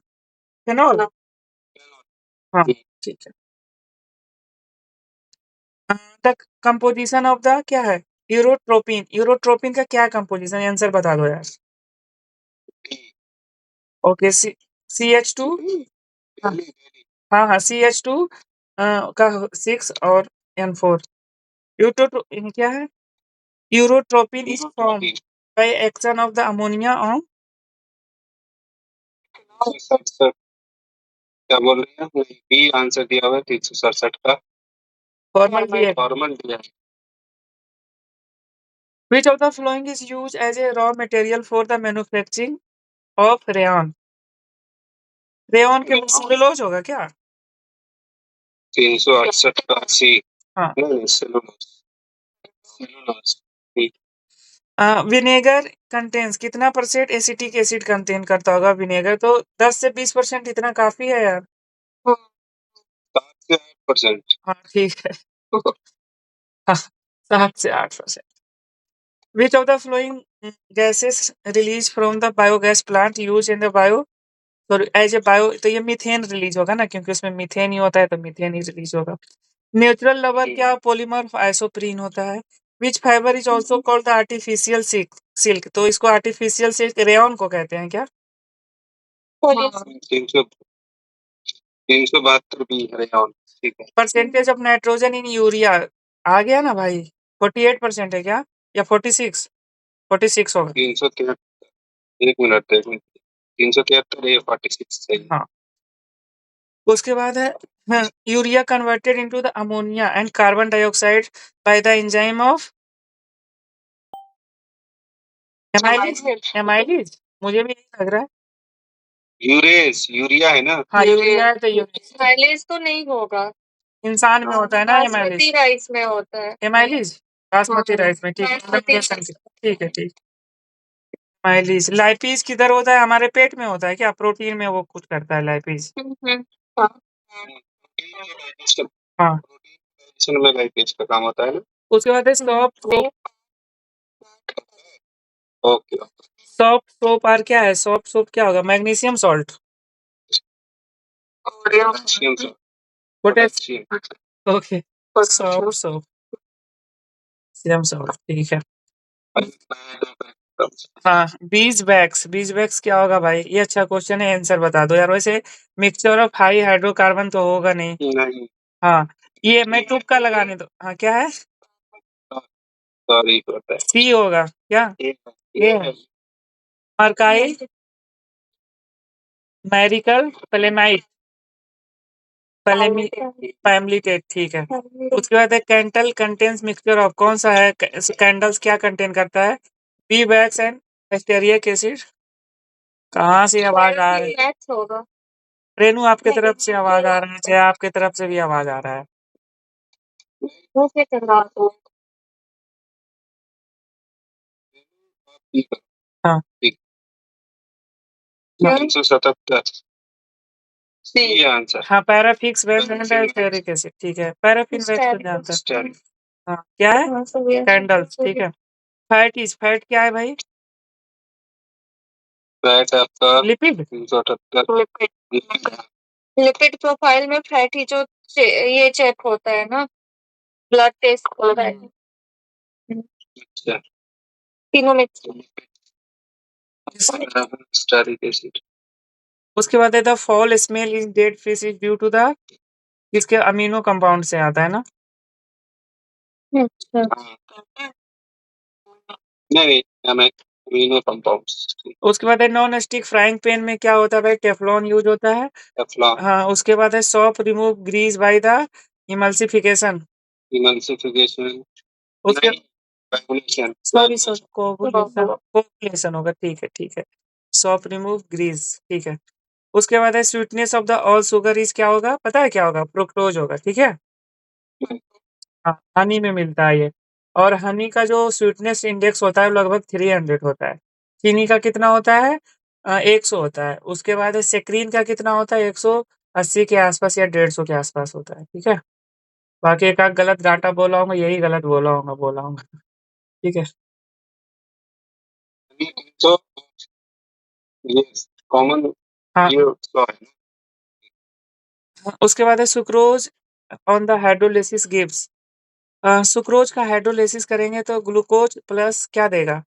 फेनॉल। हाँ ठीक है। द कंपोजिशन ऑफ द, क्या है, यूरोट्रोपिन, यूरोट्रोपिन का क्या कंपोजिशन, आंसर बता दो यार। ओके, CH2, हाँ हाँ हाँ, CH2 का 6 और N4, यूटो क्या है, urotropine is form urotropine by action of the ammonia on sir क्या बोल रहे हैं? नहीं, बी आंसर दिया हुआ है 367 का formaldehyde. फॉर्मल दिया है। Which of the following is used as a raw material for the manufacturing of rayon? Rayon के में सेलुलोज होगा क्या? 368 का सी हाँ. नहीं सेलुलोज सेलुलोज ठीक विनेगर कंटेन्स कितना परसेंट एसिटिक एसिड कंटेन करता होगा विनेगर? तो 10 से 20% इतना काफी है यार. 7 से 8%। हाँ ठीक है. हाँ, 7 से 8%. Which of the following gases released from the biogas plant used in the bio as a bio तो ये मीथेन रिलीज होगा ना क्योंकि उसमें मीथेन ही होता है तो मीथेन ही रिलीज होगा. नेचुरल रबर क्या पॉलीमर आइसोप्रीन होता है. Which fibre is also called the artificial silk तो इसको आर्टिफिशियल सिल्क रेयन को कहते हैं क्या? 372 बी है रेयन ठीक है। Percentage of nitrogen in urea आ गया ना भाई. 48% है क्या या 46? 46 होगा. 373 एक मिनट 373 है 46 सही। हाँ. उसके बाद है urea converted into the ammonia and carbon dioxide by the enzyme of amylase. मुझे भी यही लग रहा है. यूरेस यूरिया है ना। हाँ यूरिया है तो यूरेस. माइलेज तो नहीं होगा, इंसान में होता है ना बासमती एमाइलेज. राइस में होता है। एमाइलेज बासमती हाँ, राइस में ठीक है. बासमती ठीक है ठीक. एमाइलेज लाइपीज किधर होता है? हमारे पेट में होता है क्या? प्रोटीन में वो कुछ करता है लाइपीज. हाँ, हाँ. डाइजेशन में लाइपेज का काम होता है ना। उसके बाद है ओके सॉफ्ट सोप और क्या है? सॉफ्ट सोप क्या होगा? Magnesium salt. Potassium potassium. Okay. Soft soap magnesium salt ठीक है. हाँ. बीज वैक्स क्या होगा भाई? ये अच्छा क्वेश्चन है. आंसर बता दो यार. वैसे मिक्सचर ऑफ हाई हाइड्रोकार्बन तो होगा नहीं. नहीं हाँ. ये मैं तुक्का लगाने दो. हाँ क्या है? सॉरी होता है सी होगा क्या? ये है. मरकाइल मैरिकल प्लेमाइट पैमिलिटेट ठीक है. उसके बाद है कैंडल कंटेन्स मिक्सचर ऑफ कौन सा है? कैंडल्स क्या कंटेन करता है? B wax and asterisk acid. कहाँ से आवाज आ रही है? होगा। रेनू आपके तरफ से आवाज आ रहा है. जय आपके तरफ से भी आवाज आ रहा है. हाँ. 377 सी आंसर। हाँ पैराफिक्स वैक्स एंड एस्टेरिक एसिड ठीक है. पैराफिन वैक्स तो जानता है. हाँ क्या है? कैंडल्स ठीक है. फैट क्या है भाई? फैट आपका लिपिड. 378 लिपिड प्रोफाइल में फैटी जो ये चेक होता है ना, ब्लड टेस्ट होता है। अच्छा तीनों में एस्टेरिक एसिड। उसके बाद है the foul smell in dead fish is due to the इसके अमीनो कंपाउंड से आता है ना. नहीं हमें अमीनो कंपाउंड्स। उसके बाद है नॉन स्टिक फ्राइंग पैन में क्या होता है भाई? टेफलॉन यूज होता है. टेफलॉन हाँ. उसके बाद है soap remove grease by the emulsification. Emulsification उसके कोगुलेशन सॉरी कोगुलेशन होगा ठीक है. सॉप रिमूव ग्रीस ठीक है. उसके बाद है sweetness of the all sugar is क्या होगा? पता है क्या होगा? फ्रुक्टोज होगा ठीक है. हाँ हनी में मिलता है ये. और हनी का जो स्वीटनेस इंडेक्स होता है वो लगभग 300 होता है. चीनी का कितना होता है? 100 होता है. उसके बाद है सेक्रीन का कितना होता है? 180 के आसपास या 150 के आसपास होता है ठीक है. बाकी एक आध गलत डाटा बोला होगा. यही गलत बोला होगा ठीक है. तो ये कॉमन हाँ. ये तो है उसके बाद है sucrose on the hydrolysis gives. Sucrose का हाइड्रोलिसिस करेंगे तो ग्लूकोज प्लस क्या देगा?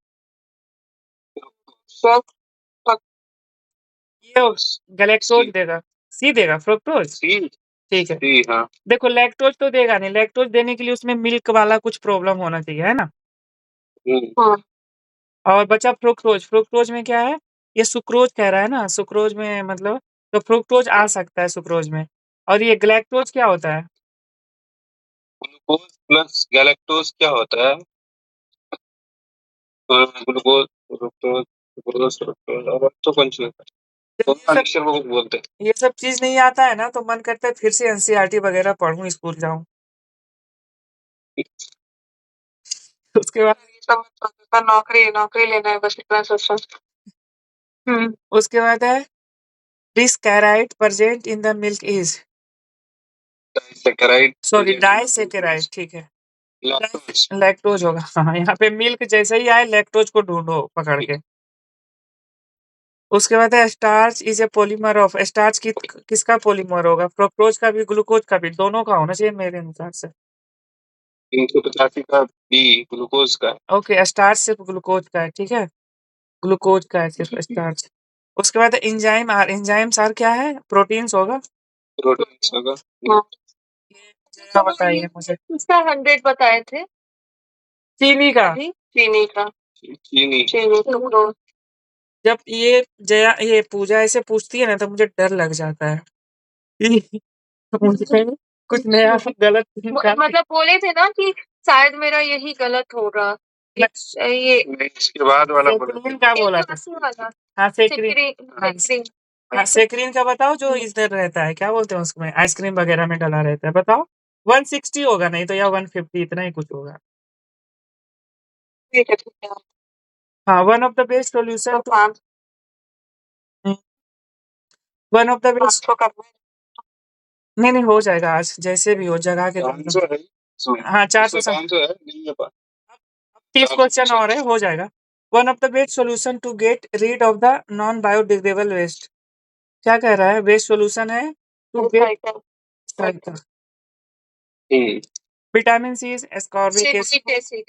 ये गैलेक्टोज देगा. सी देगा फ्रुक्टोज ठीक है. सी हाँ देखो लैक्टोज तो देगा नहीं. लैक्टोज देने के लिए उसमें मिल्क वाला कुछ प्रॉब्लम होना चाहिए है ना. हम्म, और बचा फ्रुक्टोज। फ्रुक्टोज में क्या है? ये सुक्रोज कह रहा है ना, सुक्रोज में मतलब तो फ्रुक्टोज आ सकता है सुक्रोज में। और ये ग्लैक्टोज क्या होता है? ग्लूकोज प्लस गैलेक्टोज क्या होता है? ग्लूकोज फ्रुक्टोज ग्लूकोज फ्रुक्टोज और तो कौन सी होता है? जब दोनों मिक्सचर को कुछ बोलते हैं। ये सब चीज नहीं आता है ना तो मन करता है फिर से एनसीईआरटी वगैरह पढूं, स्कूल जाऊं। उसके बाद नौकरी नौकरी लेना है बस, इतना सोचो। उसके बाद है disaccharide present in the milk is disaccharide sorry disaccharide, ठीक है। लैक्टोज लैक्टोज होगा। हाँ, यहाँ पे मिल्क जैसे ही आए लैक्टोज को ढूंढो पकड़ के। उसके बाद है starch is a polymer of. Starch की किसका पॉलीमर होगा? फ्रुक्टोज का भी ग्लूकोज का भी, दोनों का होना चाहिए मेरे अनुसार से। 385 का बी ग्लूकोज का है। ओके, स्टार्च सिर्फ ग्लूकोज का है, ठीक है। ग्लूकोज का है सिर्फ स्टार्च। उसके बाद एंजाइम आर। एंजाइम्स आर क्या है? प्रोटीन्स होगा। प्रोटीन्स होगा। जरा बताइए मुझे। इसका 100 बताए थे चीनी का। अभी, चीनी का। चीनी चीनी तो जब ये पूजा ऐसे पूछती है ना तो मुझे डर लग जाता है कि मुझे कुछ नया गलत निकाल मतलब बोले थे ना कि शायद मेरा यही गलत होगा। ये नहीं, इसके बाद वाला सेक्रीन का बोला था। वाला हाँ सेक्रीन। हाँ, सेक्रीन हाँ सेक्रीन का बताओ, जो इधर रहता है, क्या बोलते हैं उसमें, आइसक्रीम वगैरह में डला रहता है, बताओ। 160 होगा, नहीं तो या 150, इतना ही कुछ होगा। ठीक है, ठीक है। हाँ, one of the best solution तो 500 वन ऑफ द बेस्ट। का नहीं नहीं, हो जाएगा आज, जैसे भी हो जगह के। 500 है हाँ 400 500 है नहीं है 30 क्वेश्चन और है, हो जाएगा। One of the best solution to get rid of the non biodegradable waste. क्या कह रहा है? बेस्ट सोल्यूशन है to get cycle vitamin C, ascorbic acid.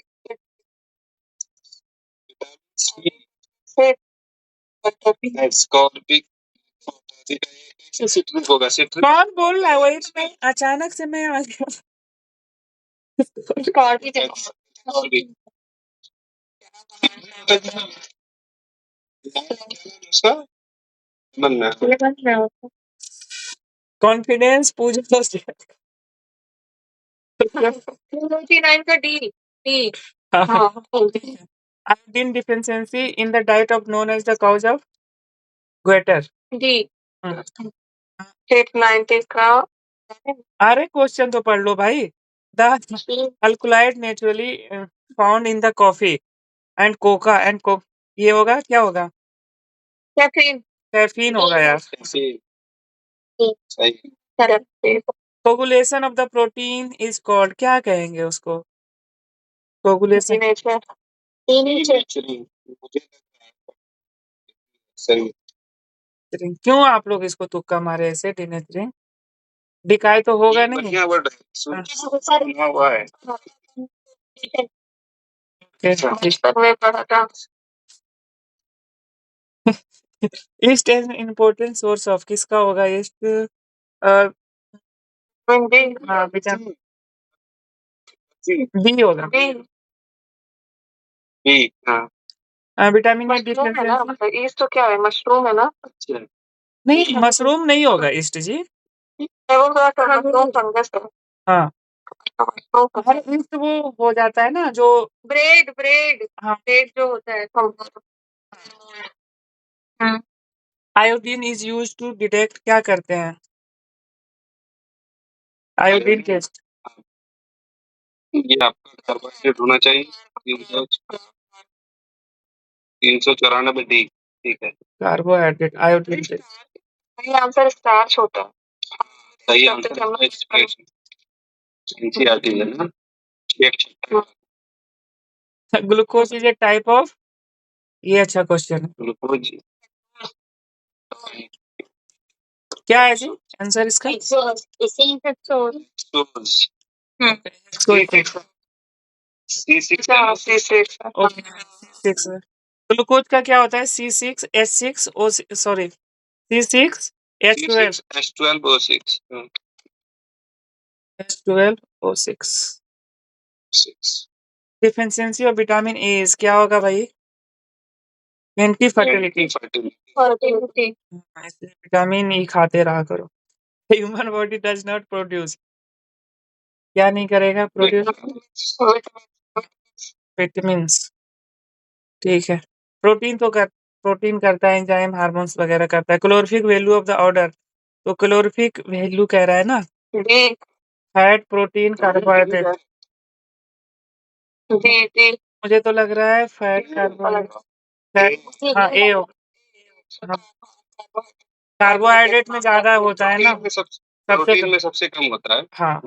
Ascorbic citric होगा सिट्रिक कौन बोल रहा है? वही तो मैं अचानक से मैं आ गया। उसका बनना है। कॉन्फिडेंस पूजा तो 29 का D D iodine deficiency in the diet of known as the cause of goitre. D 890 का अरे क्वेश्चन तो पढ़ लो भाई। The alkaloid naturally found in the coffee and coca and को, ये होगा क्या होगा? कैफीन कैफीन होगा यार। Coagulation of the protein is called, क्या कहेंगे उसको? कोगुलेशन। सही क्यों आप लोग इसको तुक्का मारे ऐसे? डिनेचरिंग डिकाई तो होगा नहीं। बढ़िया वर्ड है सुना हुआ है। में पढ़ा था। Yeast as important source of, किसका होगा ईस्ट? बी होगा। विटामिन ए मशरूम है ना, डिफिशियंसी। मतलब ईस्ट तो क्या है, मशरूम है ना। नहीं, मशरूम नहीं होगा ईस्ट जी। मशरूम फंगस है। हाँ, हर ईस्ट वो हो जाता है ना जो। ब्रेड ब्रेड हाँ, ब्रेड जो होता है। Iodine is use to detect, क्या करते हैं? Iodine test. ये आपका कार्बोहाइड्रेट होना चाहिए 394 डी ठीक है। Carbohydrate iodine test. सही आंसर स्टार्च होता है। सही आंसर एनसीईआरटी है ना। Glucose is a type of, ये अच्छा क्वेश्चन है। ग्लूकोज क्या है जी आंसर इसका? ग्लूकोज का क्या होता है? C6H6O, sorry C6H12 H12O6 H12O6। Deficiency of vitamin A is क्या होगा भाई? Anti fertility. फर्टिलिटी। इसलिए विटामिन ई खाते रहा करो। Human body does not produce, क्या नहीं करेगा? Produce vitamins. ठीक है। प्रोटीन करता है, एंजाइम हार्मोन्स वगैरह करता है। Calorific value of the order, तो कैलोरीफिक वैल्यू कह रहा है ना, फैट, प्रोटीन, कार्बोहाइड्रेट। मुझे तो लग रहा है फैट, कार्बोहाइड्रेट। हाँ, ए होगा। हाँ, कार्बोहाइड्रेट में ज्यादा होता है ना, प्रोटीन में सबसे कम होता है। हाँ।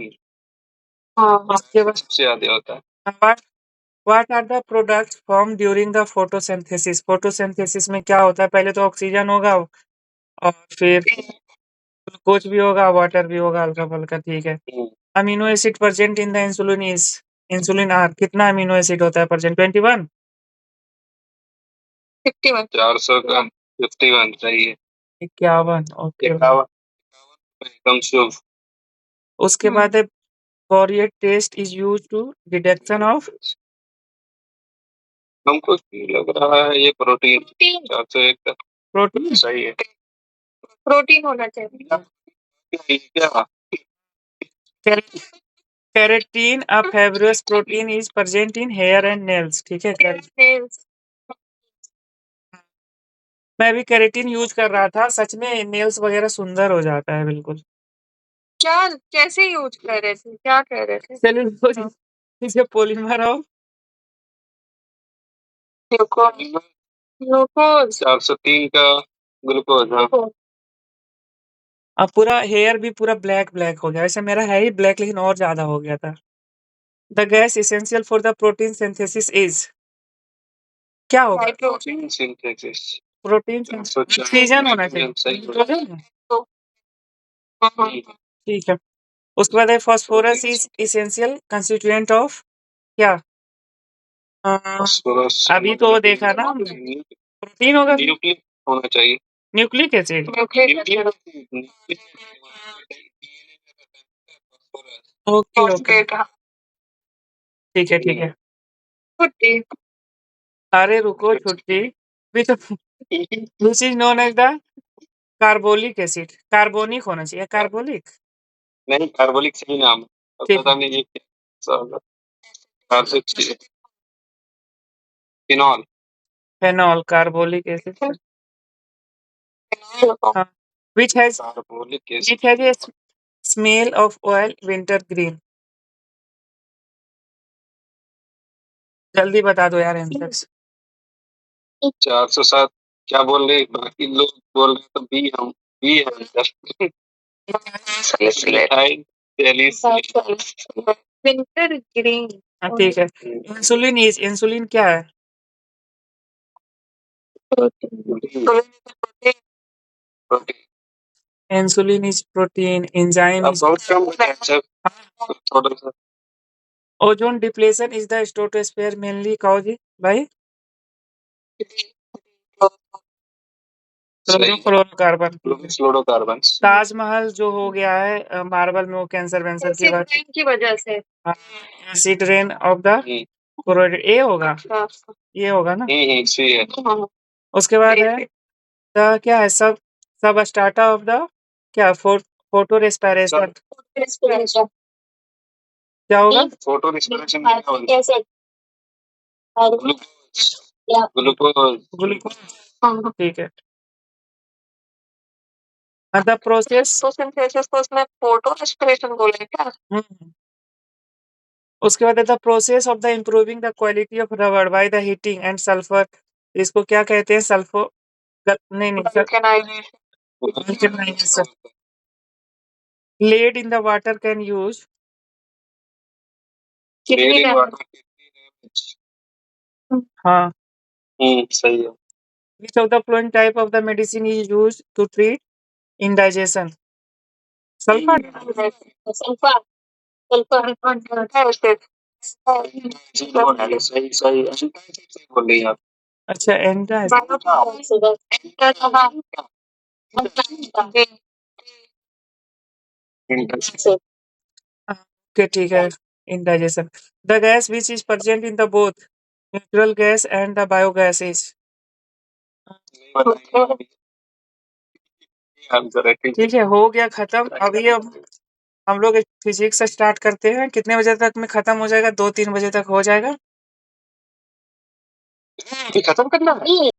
उसके बाद सबसे ज्यादा होता है। What are the products formed during the photosynthesis? Photosynthesis में क्या होता है? पहले तो ऑक्सीजन होगा और फिर ग्लूकोज भी होगा, वाटर भी होगा, हल्का फुल्का। ठीक है। Amino acid present in the insulin is, insulin are कितना अमीनो एसिड होता है प्रेजेंट? 21, 400 का 51 सही है। 51। ओके। एकदम शुभ। उसके बाद है Fourier test is used to detection of, हमको लग रहा है ये प्रोटीन 401 का प्रोटीन। सही है। प्रोटीन होना चाहिए। क्या Keratin, a fibrous protein, is present in hair and nails। ठीक है। Nails। मैं भी केराटिन यूज कर रहा था, सच में नेल्स वगैरह सुंदर हो जाता है बिल्कुल। क्या कैसे यूज कर रहे थे, क्या कह रहे थे? Cellulose is a polymer of glucose. 403 का ग्लूकोज। हाँ अब पूरा हेयर भी पूरा ब्लैक ब्लैक हो गया। वैसे मेरा है ही ब्लैक, लेकिन और ज्यादा हो गया था। The gas essential for the protein synthesis is, क्या होगा? प्रोटीन सिंथेसिस प्रोटीन ऑक्सीजन होना चाहिए। नाइट्रोजन। ठीक है। उसके बाद है phosphorus is essential constituent of क्या? अभी तो देखा ना हमने, प्रोटीन होगा, न्यूक्लिक होना चाहिए। Nucleic acid. ओके ओके, ठीक है ठीक है। छुट्टी। अरे रुको, छुट्टी भी तो which is known as the carbolic acid. Carbonic होना चाहिए, कार्बोलिक। नहीं, कार्बोलिक सही नाम है। अब ठीक पता नहीं ये क्या होगा। फिनॉल। Phenol, carbolic acid. हाँ। which has carbolic which has a smell of oil, winter green। जल्दी बता दो यार आंसर्स। 407 क्या बोल रहे बाकी लोग? बोल रहे तो बी, हम बी है आंसर। Winter green. हाँ ठीक है। इंसुलिन क्या है? Insulin is protein, enzyme is. थोड़ा सा ozone depletion is the stratosphere mainly cause भाई क्लोरोफ्लोरोकार्बन। फ्लोरोकार्बन। ताजमहल जो हो गया है मार्बल में, वो कैंसर वैंसर की वजह से। एसिड रेन ऑफ द कोरोइड, ए होगा, ये होगा ना। सही है। उसके बाद है द क्या है, सब सब स्टार्टा ऑफ द क्या, फोटो रेस्पिरेशन क्या होगा? Photo respiration glucose. ग्लूकोज। ठीक है। द प्रोसेस, फोटोसिंथेसिस को उसमें फोटो रेस्पिरेशन बोले क्या? उसके बाद है the process of the improving the quality of rubber by the heating and sulphur. इसको क्या कहते हैं? सल्फो नहीं vulcanization. Lead in the water can use, हाँ। सही है। Which of the following type of the medicine is used to treat indigestion? Sulphur. सही सही बोल रही हैं आप। अच्छा, एंटा। ओके ठीक है। in digestion. The gas which is present in the both natural gas and the biogas is. Answer है ठीक ठीक है, हो गया खत्म। अभी अब हम लोग फिजिक्स स्टार्ट करते हैं। कितने बजे तक में खत्म हो जाएगा? 2-3 बजे तक हो जाएगा। खत्म करना है।